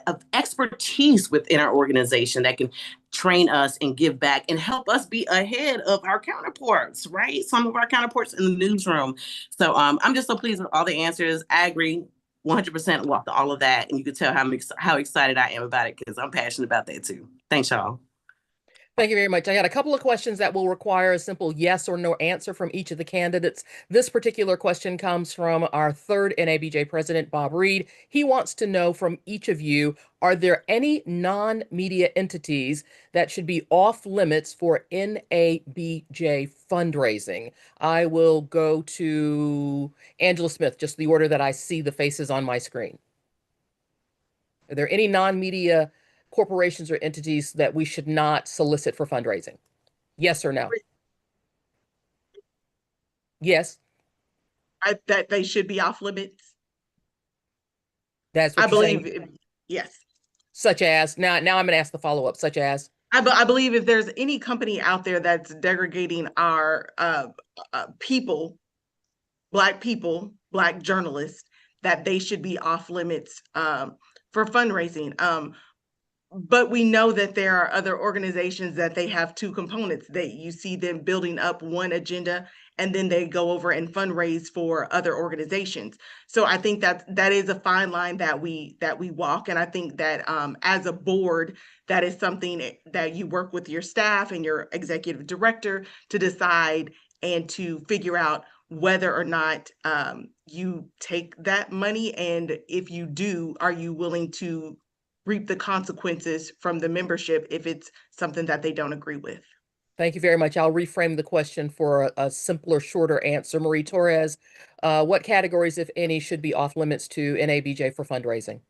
of expertise within our organization that can train us and give back and help us be ahead of our counterparts, right? Some of our counterparts in the newsroom. So I'm just so pleased with all the answers. I agree 100% with all of that, and you can tell how excited I am about it, because I'm passionate about that too. Thanks, y'all. Thank you very much. I got a couple of questions that will require a simple yes or no answer from each of the candidates. This particular question comes from our third NABJ president, Bob Reed. He wants to know from each of you, are there any non-media entities that should be off limits for NABJ fundraising? I will go to Angela Smith, just the order that I see the faces on my screen. Are there any non-media corporations or entities that we should not solicit for fundraising? Yes or no? Yes, That they should be off limits. that's I what you're saying. believe, yes. Such as, now I'm going to ask the follow-up, such as, I believe if there's any company out there that's degrading our people, Black people, Black journalists, that they should be off limits for fundraising. But we know that there are other organizations that they have two components. You see them building up one agenda, and then they go over and fundraise for other organizations. So I think that is a fine line that we walk. And I think that as a board, that is something that you work with your staff and your executive director to decide and to figure out whether or not you take that money. And if you do, are you willing to reap the consequences from the membership if it's something that they don't agree with? thank you very much. I'll reframe the question for a simpler, shorter answer. Marie Torres, what categories, if any, should be off limits to NABJ for fundraising?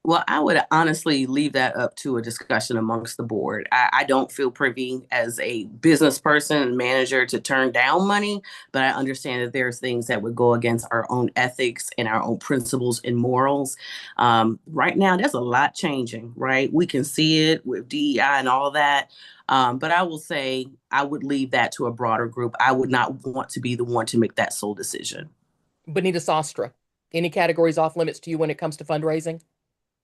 Well, I would honestly leave that up to a discussion amongst the board. I don't feel privy as a business person and manager to turn down money, but I understand that there's things that would go against our own ethics and our own principles and morals. Right now, there's a lot changing, right? We can see it with DEI and all that. But I will say I would leave that to a broader group. I would not want to be the one to make that sole decision. Bonita Sostra, any categories off limits to you when it comes to fundraising?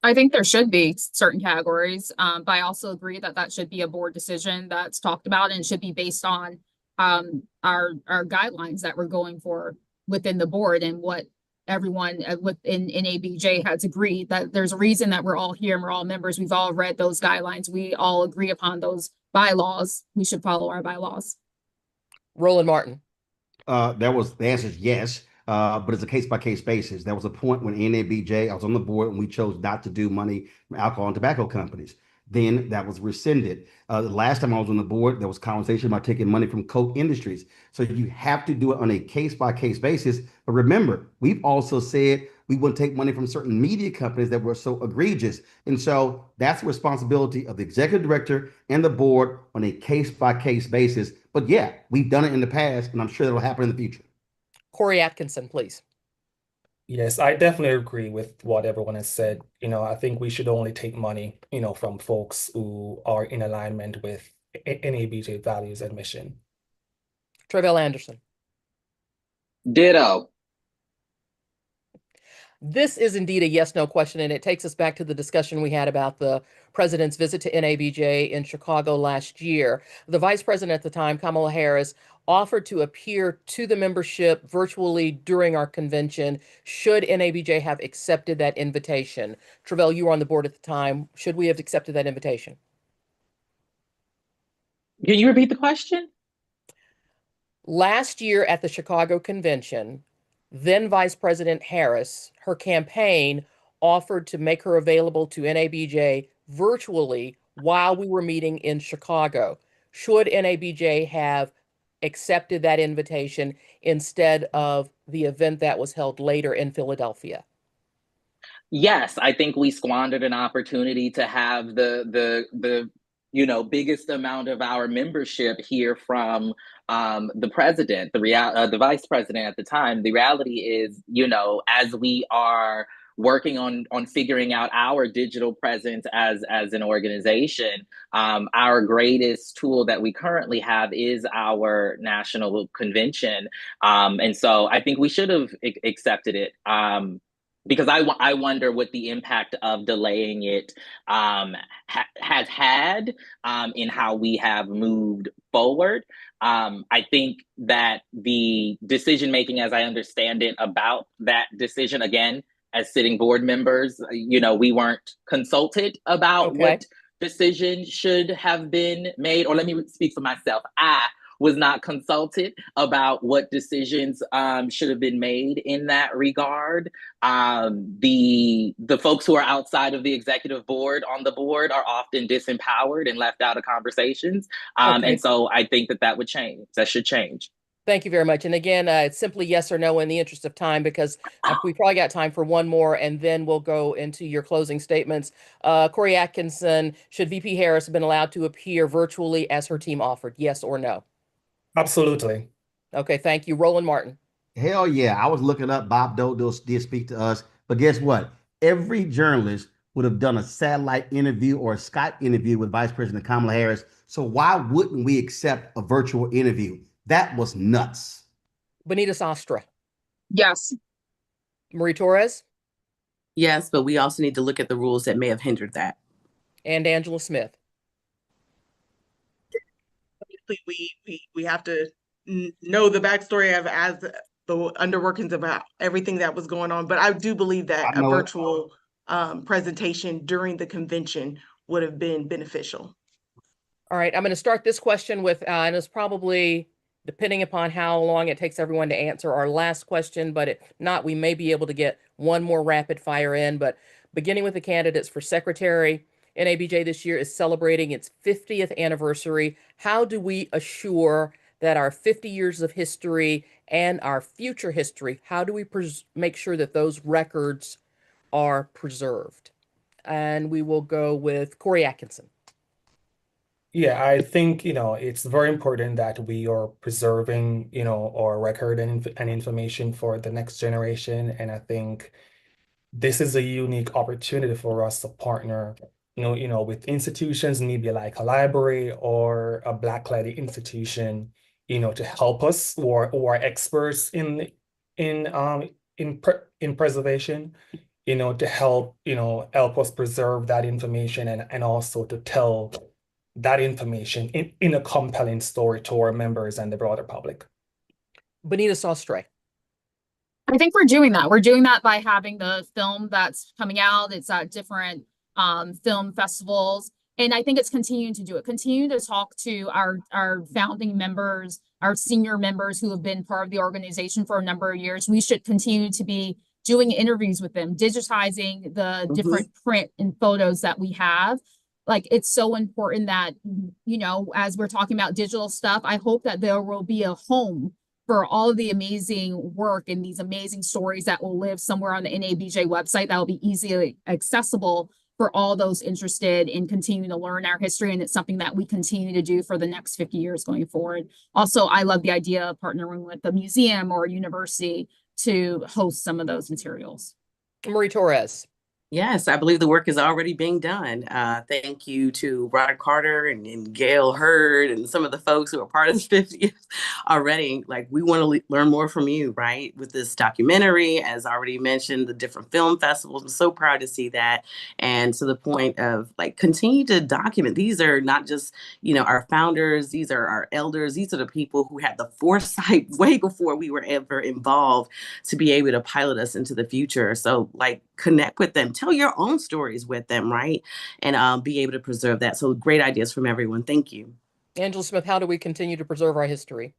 I think there should be certain categories, but I also agree that that should be a board decision that's talked about and should be based on our guidelines that we're going for within the board and what everyone within NABJ has agreed that there's a reason that we're all here and we're all members. We've all read those guidelines. We all agree upon those bylaws. We should follow our bylaws. Roland Martin. The answer is yes. But it's a case-by-case basis. There was a point when NABJ, I was on the board and we chose not to do money from alcohol and tobacco companies. Then that was rescinded. The last time I was on the board, there was conversation about taking money from Coke Industries. So you have to do it on a case-by-case basis. But remember, we've also said we wouldn't take money from certain media companies that were so egregious. And so that's the responsibility of the executive director and the board on a case-by-case basis. But yeah, we've done it in the past, and I'm sure that'll happen in the future. Corey Atkinson, please. Yes, I definitely agree with what everyone has said. I think we should only take money, from folks who are in alignment with NABJ values and mission. Tre'vell Anderson. Ditto. This is indeed a yes/no question, and it takes us back to the discussion we had about the president's visit to NABJ in Chicago last year. The vice president at the time, Kamala Harris, offered to appear to the membership virtually during our convention should NABJ have accepted that invitation. Tre'vell, you were on the board at the time. Should we have accepted that invitation? Can you repeat the question? Last year at the Chicago convention, then Vice President Harris, her campaign offered to make her available to NABJ virtually while we were meeting in Chicago. Should NABJ have accepted that invitation instead of the event that was held later in Philadelphia? Yes, I think we squandered an opportunity to have the biggest amount of our membership hear from the president, the vice president at the time. The reality is, as we are working on figuring out our digital presence as an organization, our greatest tool that we currently have is our national convention. And so I think we should have accepted it. Because I wonder what the impact of delaying it has had in how we have moved forward. I think that the decision making, as I understand it, about that decision, again, as sitting board members, we weren't consulted about what decisions should have been made. Or let me speak for myself. I was not consulted about what decisions should have been made in that regard. The folks who are outside of the executive board on the board are often disempowered and left out of conversations. And so I think that would change. That should change. Thank you very much. And again, it's simply yes or no in the interest of time, because we probably got time for one more, and then we'll go into your closing statements. Corey Atkinson, should VP Harris have been allowed to appear virtually as her team offered? Yes or no? Absolutely. Okay, thank you. Roland Martin. Hell yeah. I was looking up. Bob Dodo did speak to us. But guess what? Every journalist would have done a satellite interview or a Skype interview with Vice President Kamala Harris. So why wouldn't we accept a virtual interview? That was nuts. Benita Sostra. Yes. Marie Torres. Yes, but we also need to look at the rules that may have hindered that. And Angela Smith. We have to know the backstory of as the underworkings about everything that was going on. But I do believe that a virtual presentation during the convention would have been beneficial. All right, I'm going to start this question with, and it's probably, depending upon how long it takes everyone to answer, our last question, but if not, we may be able to get one more rapid fire in. But beginning with the candidates for secretary, NABJ this year is celebrating its 50th anniversary. How do we assure that our 50 years of history and our future history, how do we make sure that those records are preserved? And we will go with Corey Atkinson. Yeah, I think, it's very important that we are preserving, our record and information for the next generation. And I think this is a unique opportunity for us to partner, with institutions, maybe like a library or a Black-led institution, to help us, or experts in preservation, to help us preserve that information, and also to tell that information in a compelling story to our members and the broader public. Benita Sostre. I think we're doing that. We're doing that by having the film that's coming out. It's at different film festivals. And I think it's continuing to do it. Continue to talk to our founding members, our senior members who have been part of the organization for a number of years. We should continue to be doing interviews with them, digitizing the different print and photos that we have. Like, it's so important that, as we're talking about digital stuff, I hope that there will be a home for all of the amazing work and these amazing stories that will live somewhere on the NABJ website that will be easily accessible for all those interested in continuing to learn our history. And it's something that we continue to do for the next 50 years going forward. Also, I love the idea of partnering with a museum or a university to host some of those materials. Marie Torres. Yes, I believe the work is already being done. Thank you to Rod Carter and Gail Hurd and some of the folks who are part of this 50th already. Like, we want to learn more from you, right? With this documentary, as already mentioned, the different film festivals. I'm so proud to see that. And to the point of, like, continue to document. These are not just, our founders. These are our elders. These are the people who had the foresight way before we were ever involved to be able to pilot us into the future. So, like, connect with them. Tell your own stories with them, right? And be able to preserve that. So great ideas from everyone. Thank you. Angela Smith, how do we continue to preserve our history?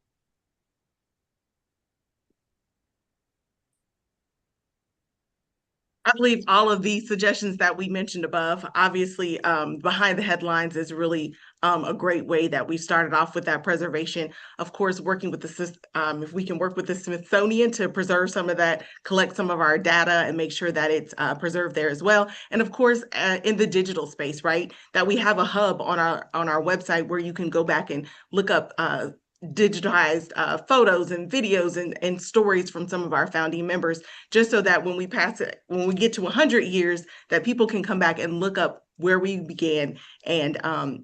I believe all of these suggestions that we mentioned above, obviously, behind the headlines is really a great way that we started off with that preservation. Of course, working with if we can work with the Smithsonian to preserve some of that, collect some of our data and make sure that it's preserved there as well. And of course, in the digital space, right, that we have a hub on our website where you can go back and look up digitized photos and videos and stories from some of our founding members, just so that when we get to 100 years, that people can come back and look up where we began and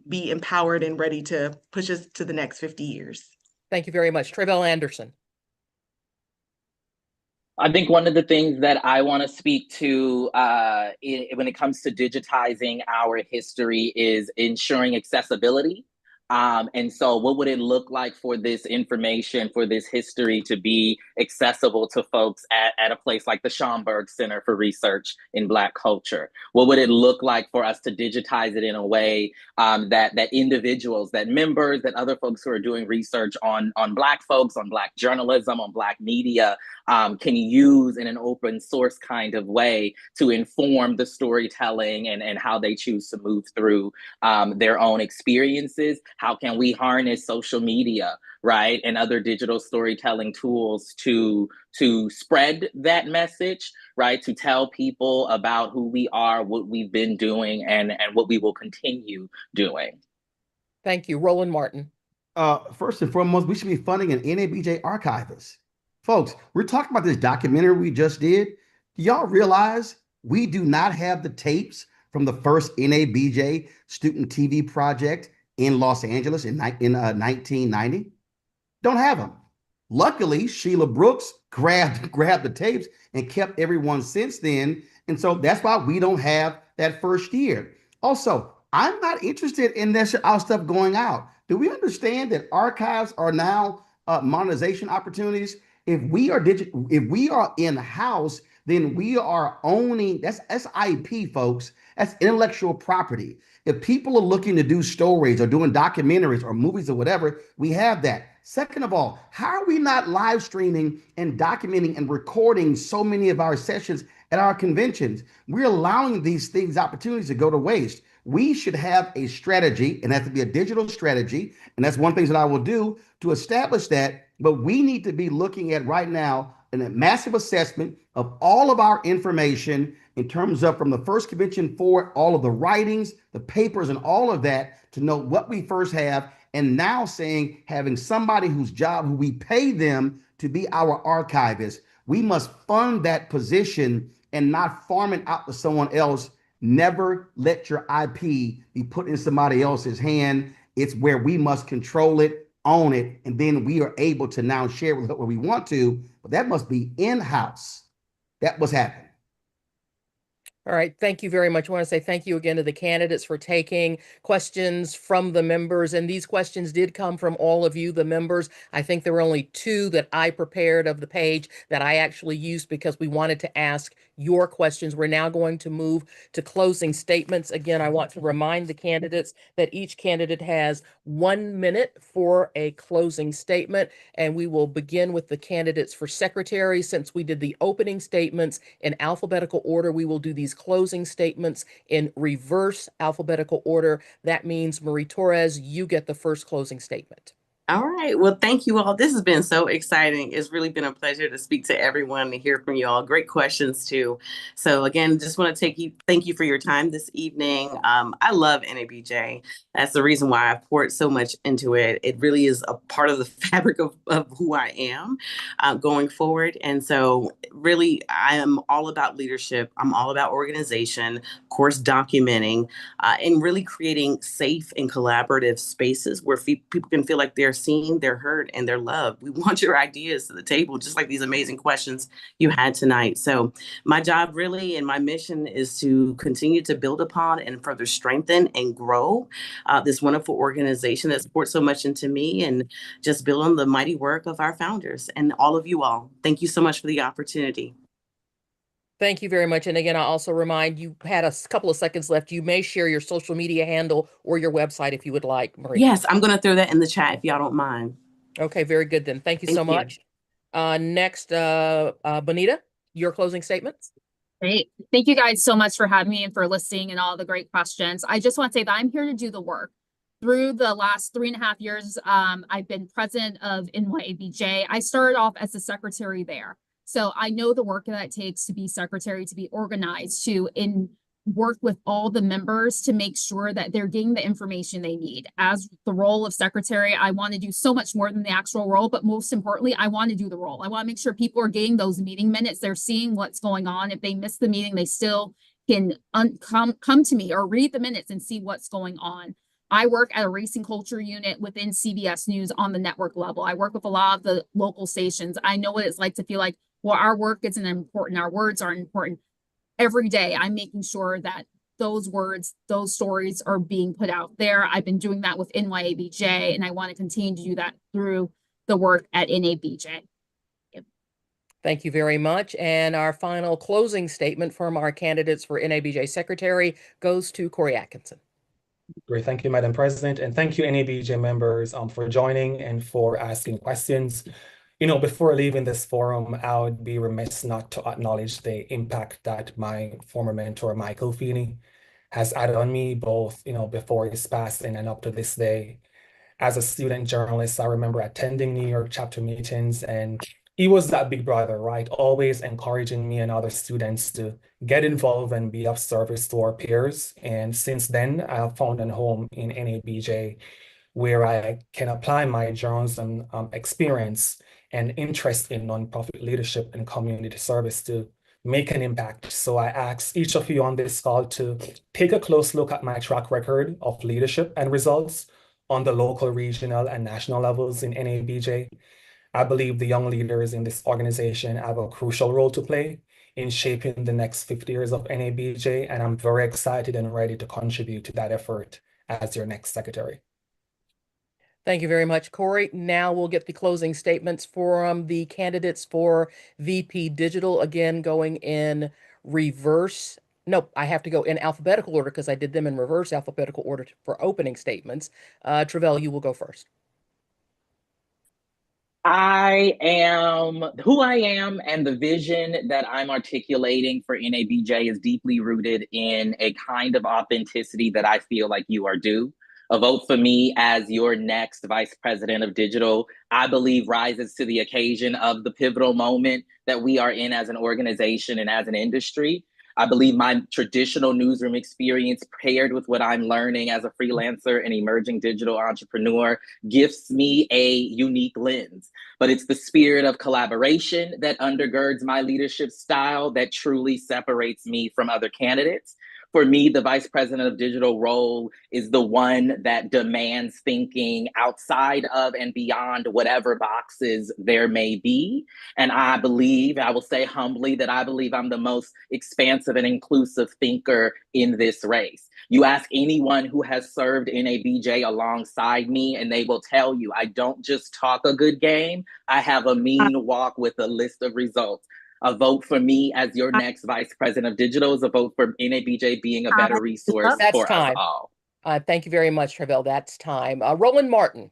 be empowered and ready to push us to the next 50 years. Thank you very much. Tre'vell Anderson. I think one of the things that I want to speak to when it comes to digitizing our history is ensuring accessibility. And so what would it look like for this information, for this history to be accessible to folks at a place like the Schomburg Center for Research in Black Culture? What would it look like for us to digitize it in a way that individuals, that members, that other folks who are doing research on Black folks, on Black journalism, on Black media, can use in an open source kind of way to inform the storytelling and how they choose to move through their own experiences? How can we harness social media, right, and other digital storytelling tools to spread that message, right, to tell people about who we are, what we've been doing, and what we will continue doing. Thank you. Roland Martin. First and foremost, we should be funding an NABJ archivist. Folks, we're talking about this documentary we just did. Do y'all realize we do not have the tapes from the first NABJ student TV project in Los Angeles in 1990? Don't have them. Luckily, Sheila Brooks grabbed the tapes and kept everyone since then. And so that's why we don't have that first year. Also, I'm not interested in this our stuff going out. Do we understand that archives are now monetization opportunities? If we are in-house, then we are owning, that's IP, folks. That's intellectual property. If people are looking to do stories or doing documentaries or movies or whatever, we have that. Second of all, how are we not live streaming and documenting and recording so many of our sessions at our conventions? We're allowing these opportunities to go to waste. We should have a strategy, and that has to be a digital strategy. And that's one thing that I will do to establish that. But we need to be looking at right now a massive assessment of all of our information in terms of from the first convention forward, all of the writings, the papers, and all of that to know what we first have. And now saying having somebody who we pay them to be our archivist, we must fund that position and not farm it out to someone else. Never let your IP be put in somebody else's hand. It's where we must control it, own it, and then we are able to now share with what we want to, but that must be in-house. That must happen. All right. Thank you very much. I want to say thank you again to the candidates for taking questions from the members. And these questions did come from all of you, the members. I think there were only 2 that I prepared of the page that I actually used because we wanted to ask your questions. We're now going to move to closing statements. Again, I want to remind the candidates that each candidate has 1 minute for a closing statement. And we will begin with the candidates for secretary. Since we did the opening statements in alphabetical order, we will do these closing statements in reverse alphabetical order. That means, Marie Torres, you get the first closing statement. All right. Well, thank you all. This has been so exciting. It's really been a pleasure to speak to everyone and hear from you all. Great questions too. So again, just want to thank you for your time this evening. I love NABJ. That's the reason why I've poured so much into it. It really is a part of the fabric of who I am going forward. And so really, I am all about leadership. I'm all about organization, of course, documenting, and really creating safe and collaborative spaces where people can feel like they're seen, they're heard, and they're loved. We want your ideas to the table, just like these amazing questions you had tonight. So my job really and my mission is to continue to build upon and further strengthen and grow this wonderful organization that supports so much into me and just build on the mighty work of our founders and all of you all. Thank you so much for the opportunity. Thank you very much. And again, I also remind you had a couple of seconds left. You may share your social media handle or your website if you would like, Marie. Yes, I'm going to throw that in the chat if y'all don't mind. Okay, very good then. Thank you so much. Next, Bonita, your closing statements. Great. Thank you guys so much for having me and for listening and all the great questions. I just want to say that I'm here to do the work. Through the last 3.5 years, I've been president of NYABJ. I started off as the secretary there. So I know the work that it takes to be secretary, to be organized, to work with all the members to make sure that they're getting the information they need. As the role of secretary, I want to do so much more than the actual role, but most importantly, I want to do the role. I want to make sure people are getting those meeting minutes. They're seeing what's going on. If they miss the meeting, they still can come to me or read the minutes and see what's going on. I work at a racing culture unit within CBS News on the network level. I work with a lot of the local stations. I know what it's like to feel like, well, our work isn't important. Our words aren't important. Every day, I'm making sure that those words, those stories are being put out there. I've been doing that with NYABJ, and I want to continue to do that through the work at NABJ. Thank you very much. And our final closing statement from our candidates for NABJ Secretary goes to Corey Atkinson. Great. Thank you, Madam President. And thank you, NABJ members, for joining and for asking questions. You know, before leaving this forum, I would be remiss not to acknowledge the impact that my former mentor, Michael Feeney, has had on me, both, you know, before his passing and up to this day. as a student journalist, I remember attending New York chapter meetings, and he was that big brother, right? Always encouraging me and other students to get involved and be of service to our peers. And since then, I have found a home in NABJ where I can apply my journalism experience and interest in nonprofit leadership and community service to make an impact. So I ask each of you on this call to take a close look at my track record of leadership and results on the local, regional, and national levels in NABJ. I believe the young leaders in this organization have a crucial role to play in shaping the next 50 years of NABJ, and I'm very excited and ready to contribute to that effort as your next secretary. Thank you very much, Corey. Now we'll get the closing statements from the candidates for VP Digital, again, going in reverse. Nope, I have to go in alphabetical order because I did them in reverse alphabetical order for opening statements. Travell, you will go first. I am who I am, and the vision that I'm articulating for NABJ is deeply rooted in a kind of authenticity that I feel like you are due. A vote for me as your next vice president of digital, I believe, rises to the occasion of the pivotal moment that we are in as an organization and as an industry. I believe my traditional newsroom experience, paired with what I'm learning as a freelancer and emerging digital entrepreneur, gifts me a unique lens. But it's the spirit of collaboration that undergirds my leadership style that truly separates me from other candidates. For me, the vice president of digital role is the one that demands thinking outside of and beyond whatever boxes there may be. And I believe, I will say humbly, that I believe I'm the most expansive and inclusive thinker in this race. You ask anyone who has served NABJ alongside me, and they will tell you, I don't just talk a good game, I have a mean walk with a list of results. A vote for me as your next vice president of digital is a vote for NABJ being a better resource for us all. Thank you very much, Travell. That's time. Roland Martin.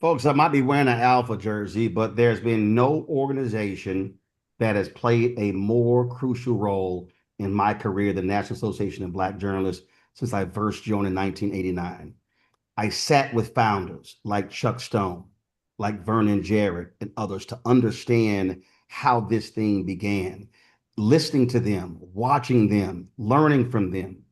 Folks, I might be wearing an Alpha jersey, but there's been no organization that has played a more crucial role in my career than the National Association of Black Journalists since I first joined in 1989. I sat with founders like Chuck Stone, like Vernon Jarrett, and others to understand how this thing began, listening to them, watching them, learning from them.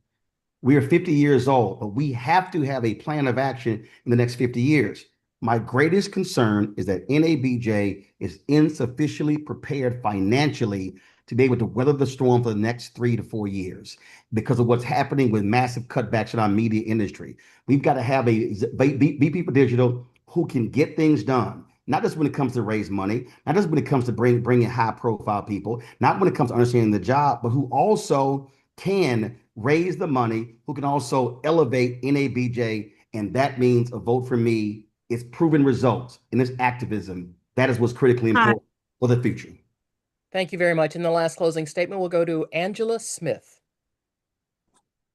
We are 50 years old, but we have to have a plan of action in the next 50 years. My greatest concern is that NABJ is insufficiently prepared financially to be able to weather the storm for the next 3 to 4 years because of what's happening with massive cutbacks in our media industry. We've got to have a VP for Digital who can get things done, not just when it comes to raise money, not just when it comes to bring in high profile people, not when it comes to understanding the job, but who also can raise the money, who can also elevate NABJ. And that means a vote for me. It's proven results in this activism. That is what's critically important for the future. Thank you very much. In the last closing statement, we'll go to Angela Smith.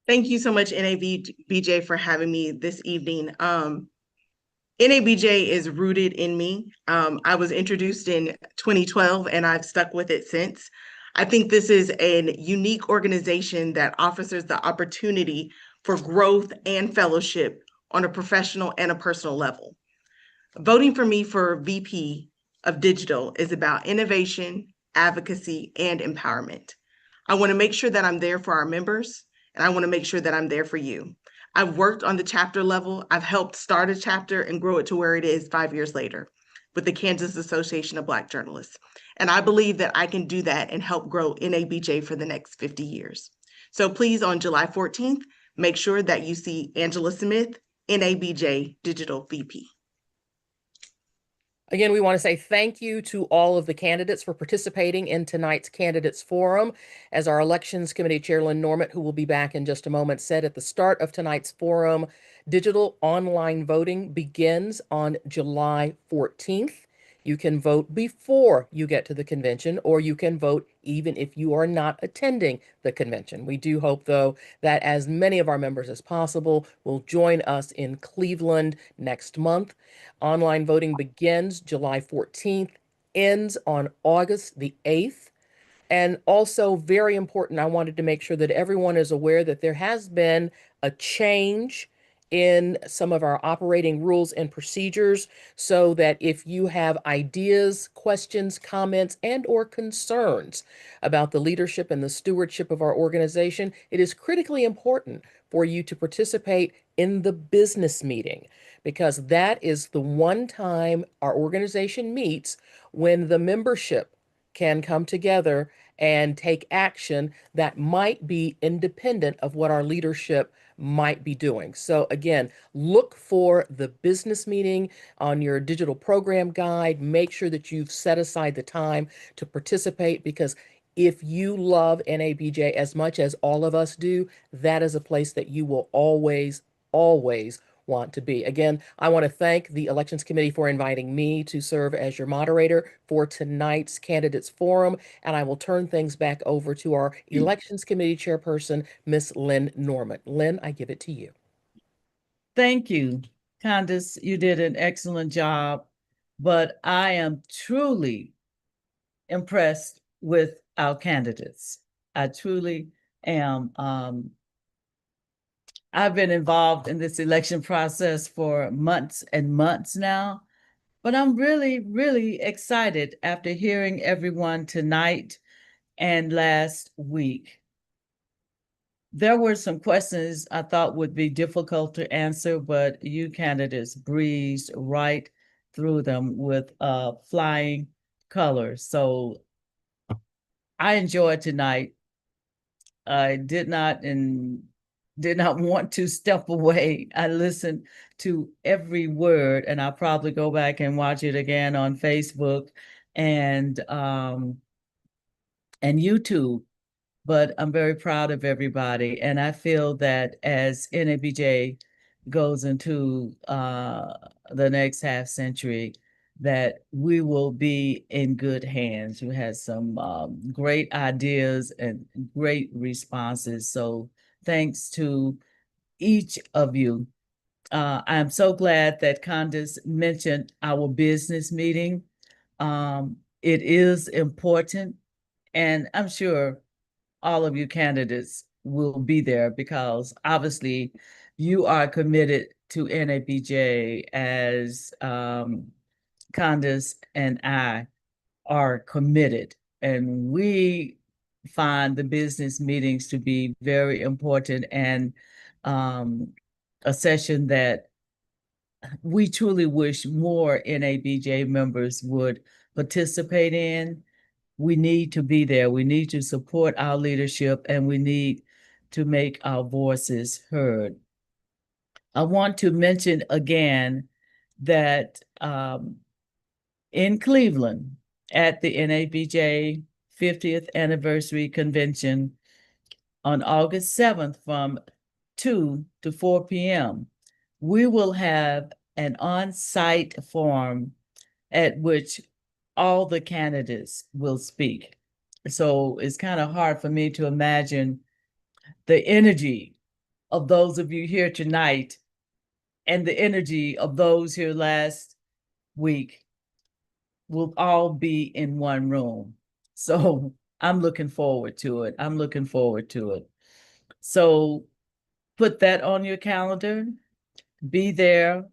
Thank you so much, NABJ, for having me this evening. NABJ is rooted in me. I was introduced in 2012 and I've stuck with it since. I think this is a unique organization that offers us the opportunity for growth and fellowship on a professional and a personal level. Voting for me for VP of Digital is about innovation, advocacy, and empowerment. I want to make sure that I'm there for our members, and I want to make sure that I'm there for you. I've worked on the chapter level. I've helped start a chapter and grow it to where it is 5 years later with the Kansas Association of Black Journalists. And I believe that I can do that and help grow NABJ for the next 50 years. So please, on July 14th, make sure that you see Angela Smith, NABJ Digital VP. Again, we want to say thank you to all of the candidates for participating in tonight's Candidates Forum. As our Elections Committee Chair, Lynn Normant, who will be back in just a moment, said at the start of tonight's forum, digital online voting begins on July 14th. You can vote before you get to the convention, or you can vote even if you are not attending the convention. We do hope, though, that as many of our members as possible will join us in Cleveland next month. Online voting begins July 14th, ends on August the 8th. And also, very important, I wanted to make sure that everyone is aware that there has been a change in some of our operating rules and procedures so that if you have ideas, questions, comments, and or concerns about the leadership and the stewardship of our organization, it is critically important for you to participate in the business meeting, because that is the one time our organization meets when the membership can come together and take action that might be independent of what our leadership might be doing. So again, look for the business meeting on your digital program guide. Make sure that you've set aside the time to participate, because if you love NABJ as much as all of us do, that is a place that you will always, always want to be. Again, I want to thank the Elections Committee for inviting me to serve as your moderator for tonight's Candidates Forum, and I will turn things back over to our Elections Committee Chairperson, Miss Lynn Norman. Lynn, I give it to you. Thank you, Candace. You did an excellent job, but I am truly impressed with our candidates. I truly am. I've been involved in this election process for months and months now, but I'm really, really excited after hearing everyone tonight and last week. There were some questions I thought would be difficult to answer, but you candidates breezed right through them with flying colors. So I enjoyed tonight. I did not want to step away. I listened to every word, and I'll probably go back and watch it again on Facebook and YouTube. But I'm very proud of everybody, and I feel that as NABJ goes into the next half century, that we will be in good hands. We had some great ideas and great responses. So thanks to each of you. I'm so glad that Candace mentioned our business meeting. It is important, and I'm sure all of you candidates will be there because obviously you are committed to NABJ as Candace and I are committed. And we find the business meetings to be very important and a session that we truly wish more NABJ members would participate in. We need to be there. We need to support our leadership, and we need to make our voices heard. I want to mention again that in Cleveland at the NABJ 50th Anniversary Convention on August 7th from 2 to 4 p.m., we will have an on-site forum at which all the candidates will speak. So it's kind of hard for me to imagine the energy of those of you here tonight and the energy of those here last week will all be in one room. So I'm looking forward to it. I'm looking forward to it. So put that on your calendar, be there.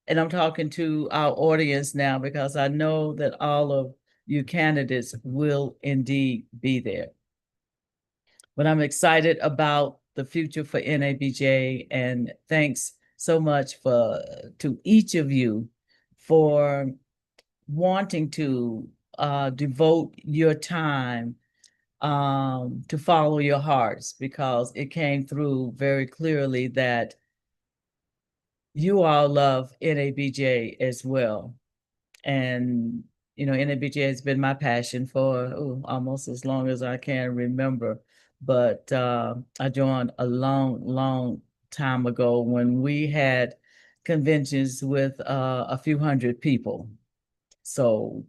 And I'm talking to our audience now because I know that all of you candidates will indeed be there. But I'm excited about the future for NABJ, and thanks so much to each of you for wanting to devote your time to follow your hearts, because it came through very clearly that you all love NABJ as well. And, NABJ has been my passion for almost as long as I can remember. But I joined a long, long time ago when we had conventions with a few hundred people. So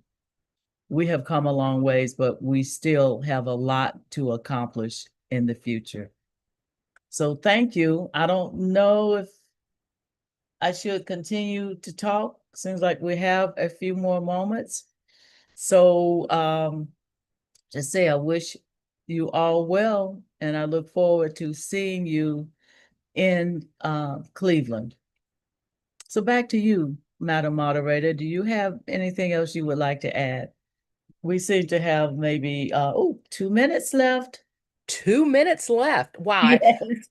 we have come a long ways, but we still have a lot to accomplish in the future. So thank you. I don't know if I should continue to talk. Seems like we have a few more moments. So just say I wish you all well, and I look forward to seeing you in Cleveland. So back to you, Madam Moderator. Do you have anything else you would like to add? We seem to have maybe 2 minutes left. 2 minutes left. Wow. Yes.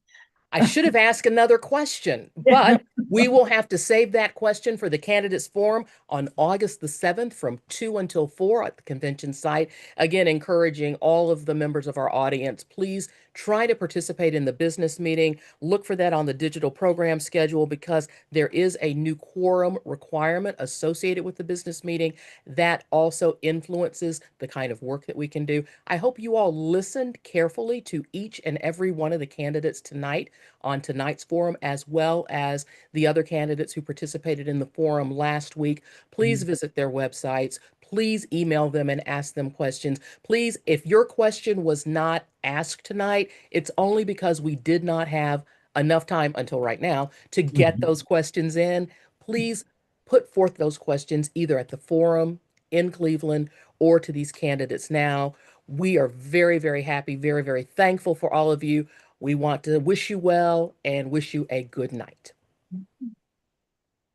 I should have asked another question, but we will have to save that question for the candidates forum on August the 7th from 2 until 4 at the convention site. Again, encouraging all of the members of our audience, please try to participate in the business meeting. Look for that on the digital program schedule because there is a new quorum requirement associated with the business meeting that also influences the kind of work that we can do. I hope you all listened carefully to each and every one of the candidates tonight on tonight's forum, as well as the other candidates who participated in the forum last week. Please visit their websites. Please email them and ask them questions. Please, if your question was not asked tonight, it's only because we did not have enough time until right now to get those questions in. Please put forth those questions either at the forum in Cleveland or to these candidates now. We are very, very happy, very, very thankful for all of you. We want to wish you well and wish you a good night.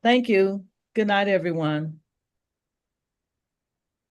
Thank you. Good night, everyone.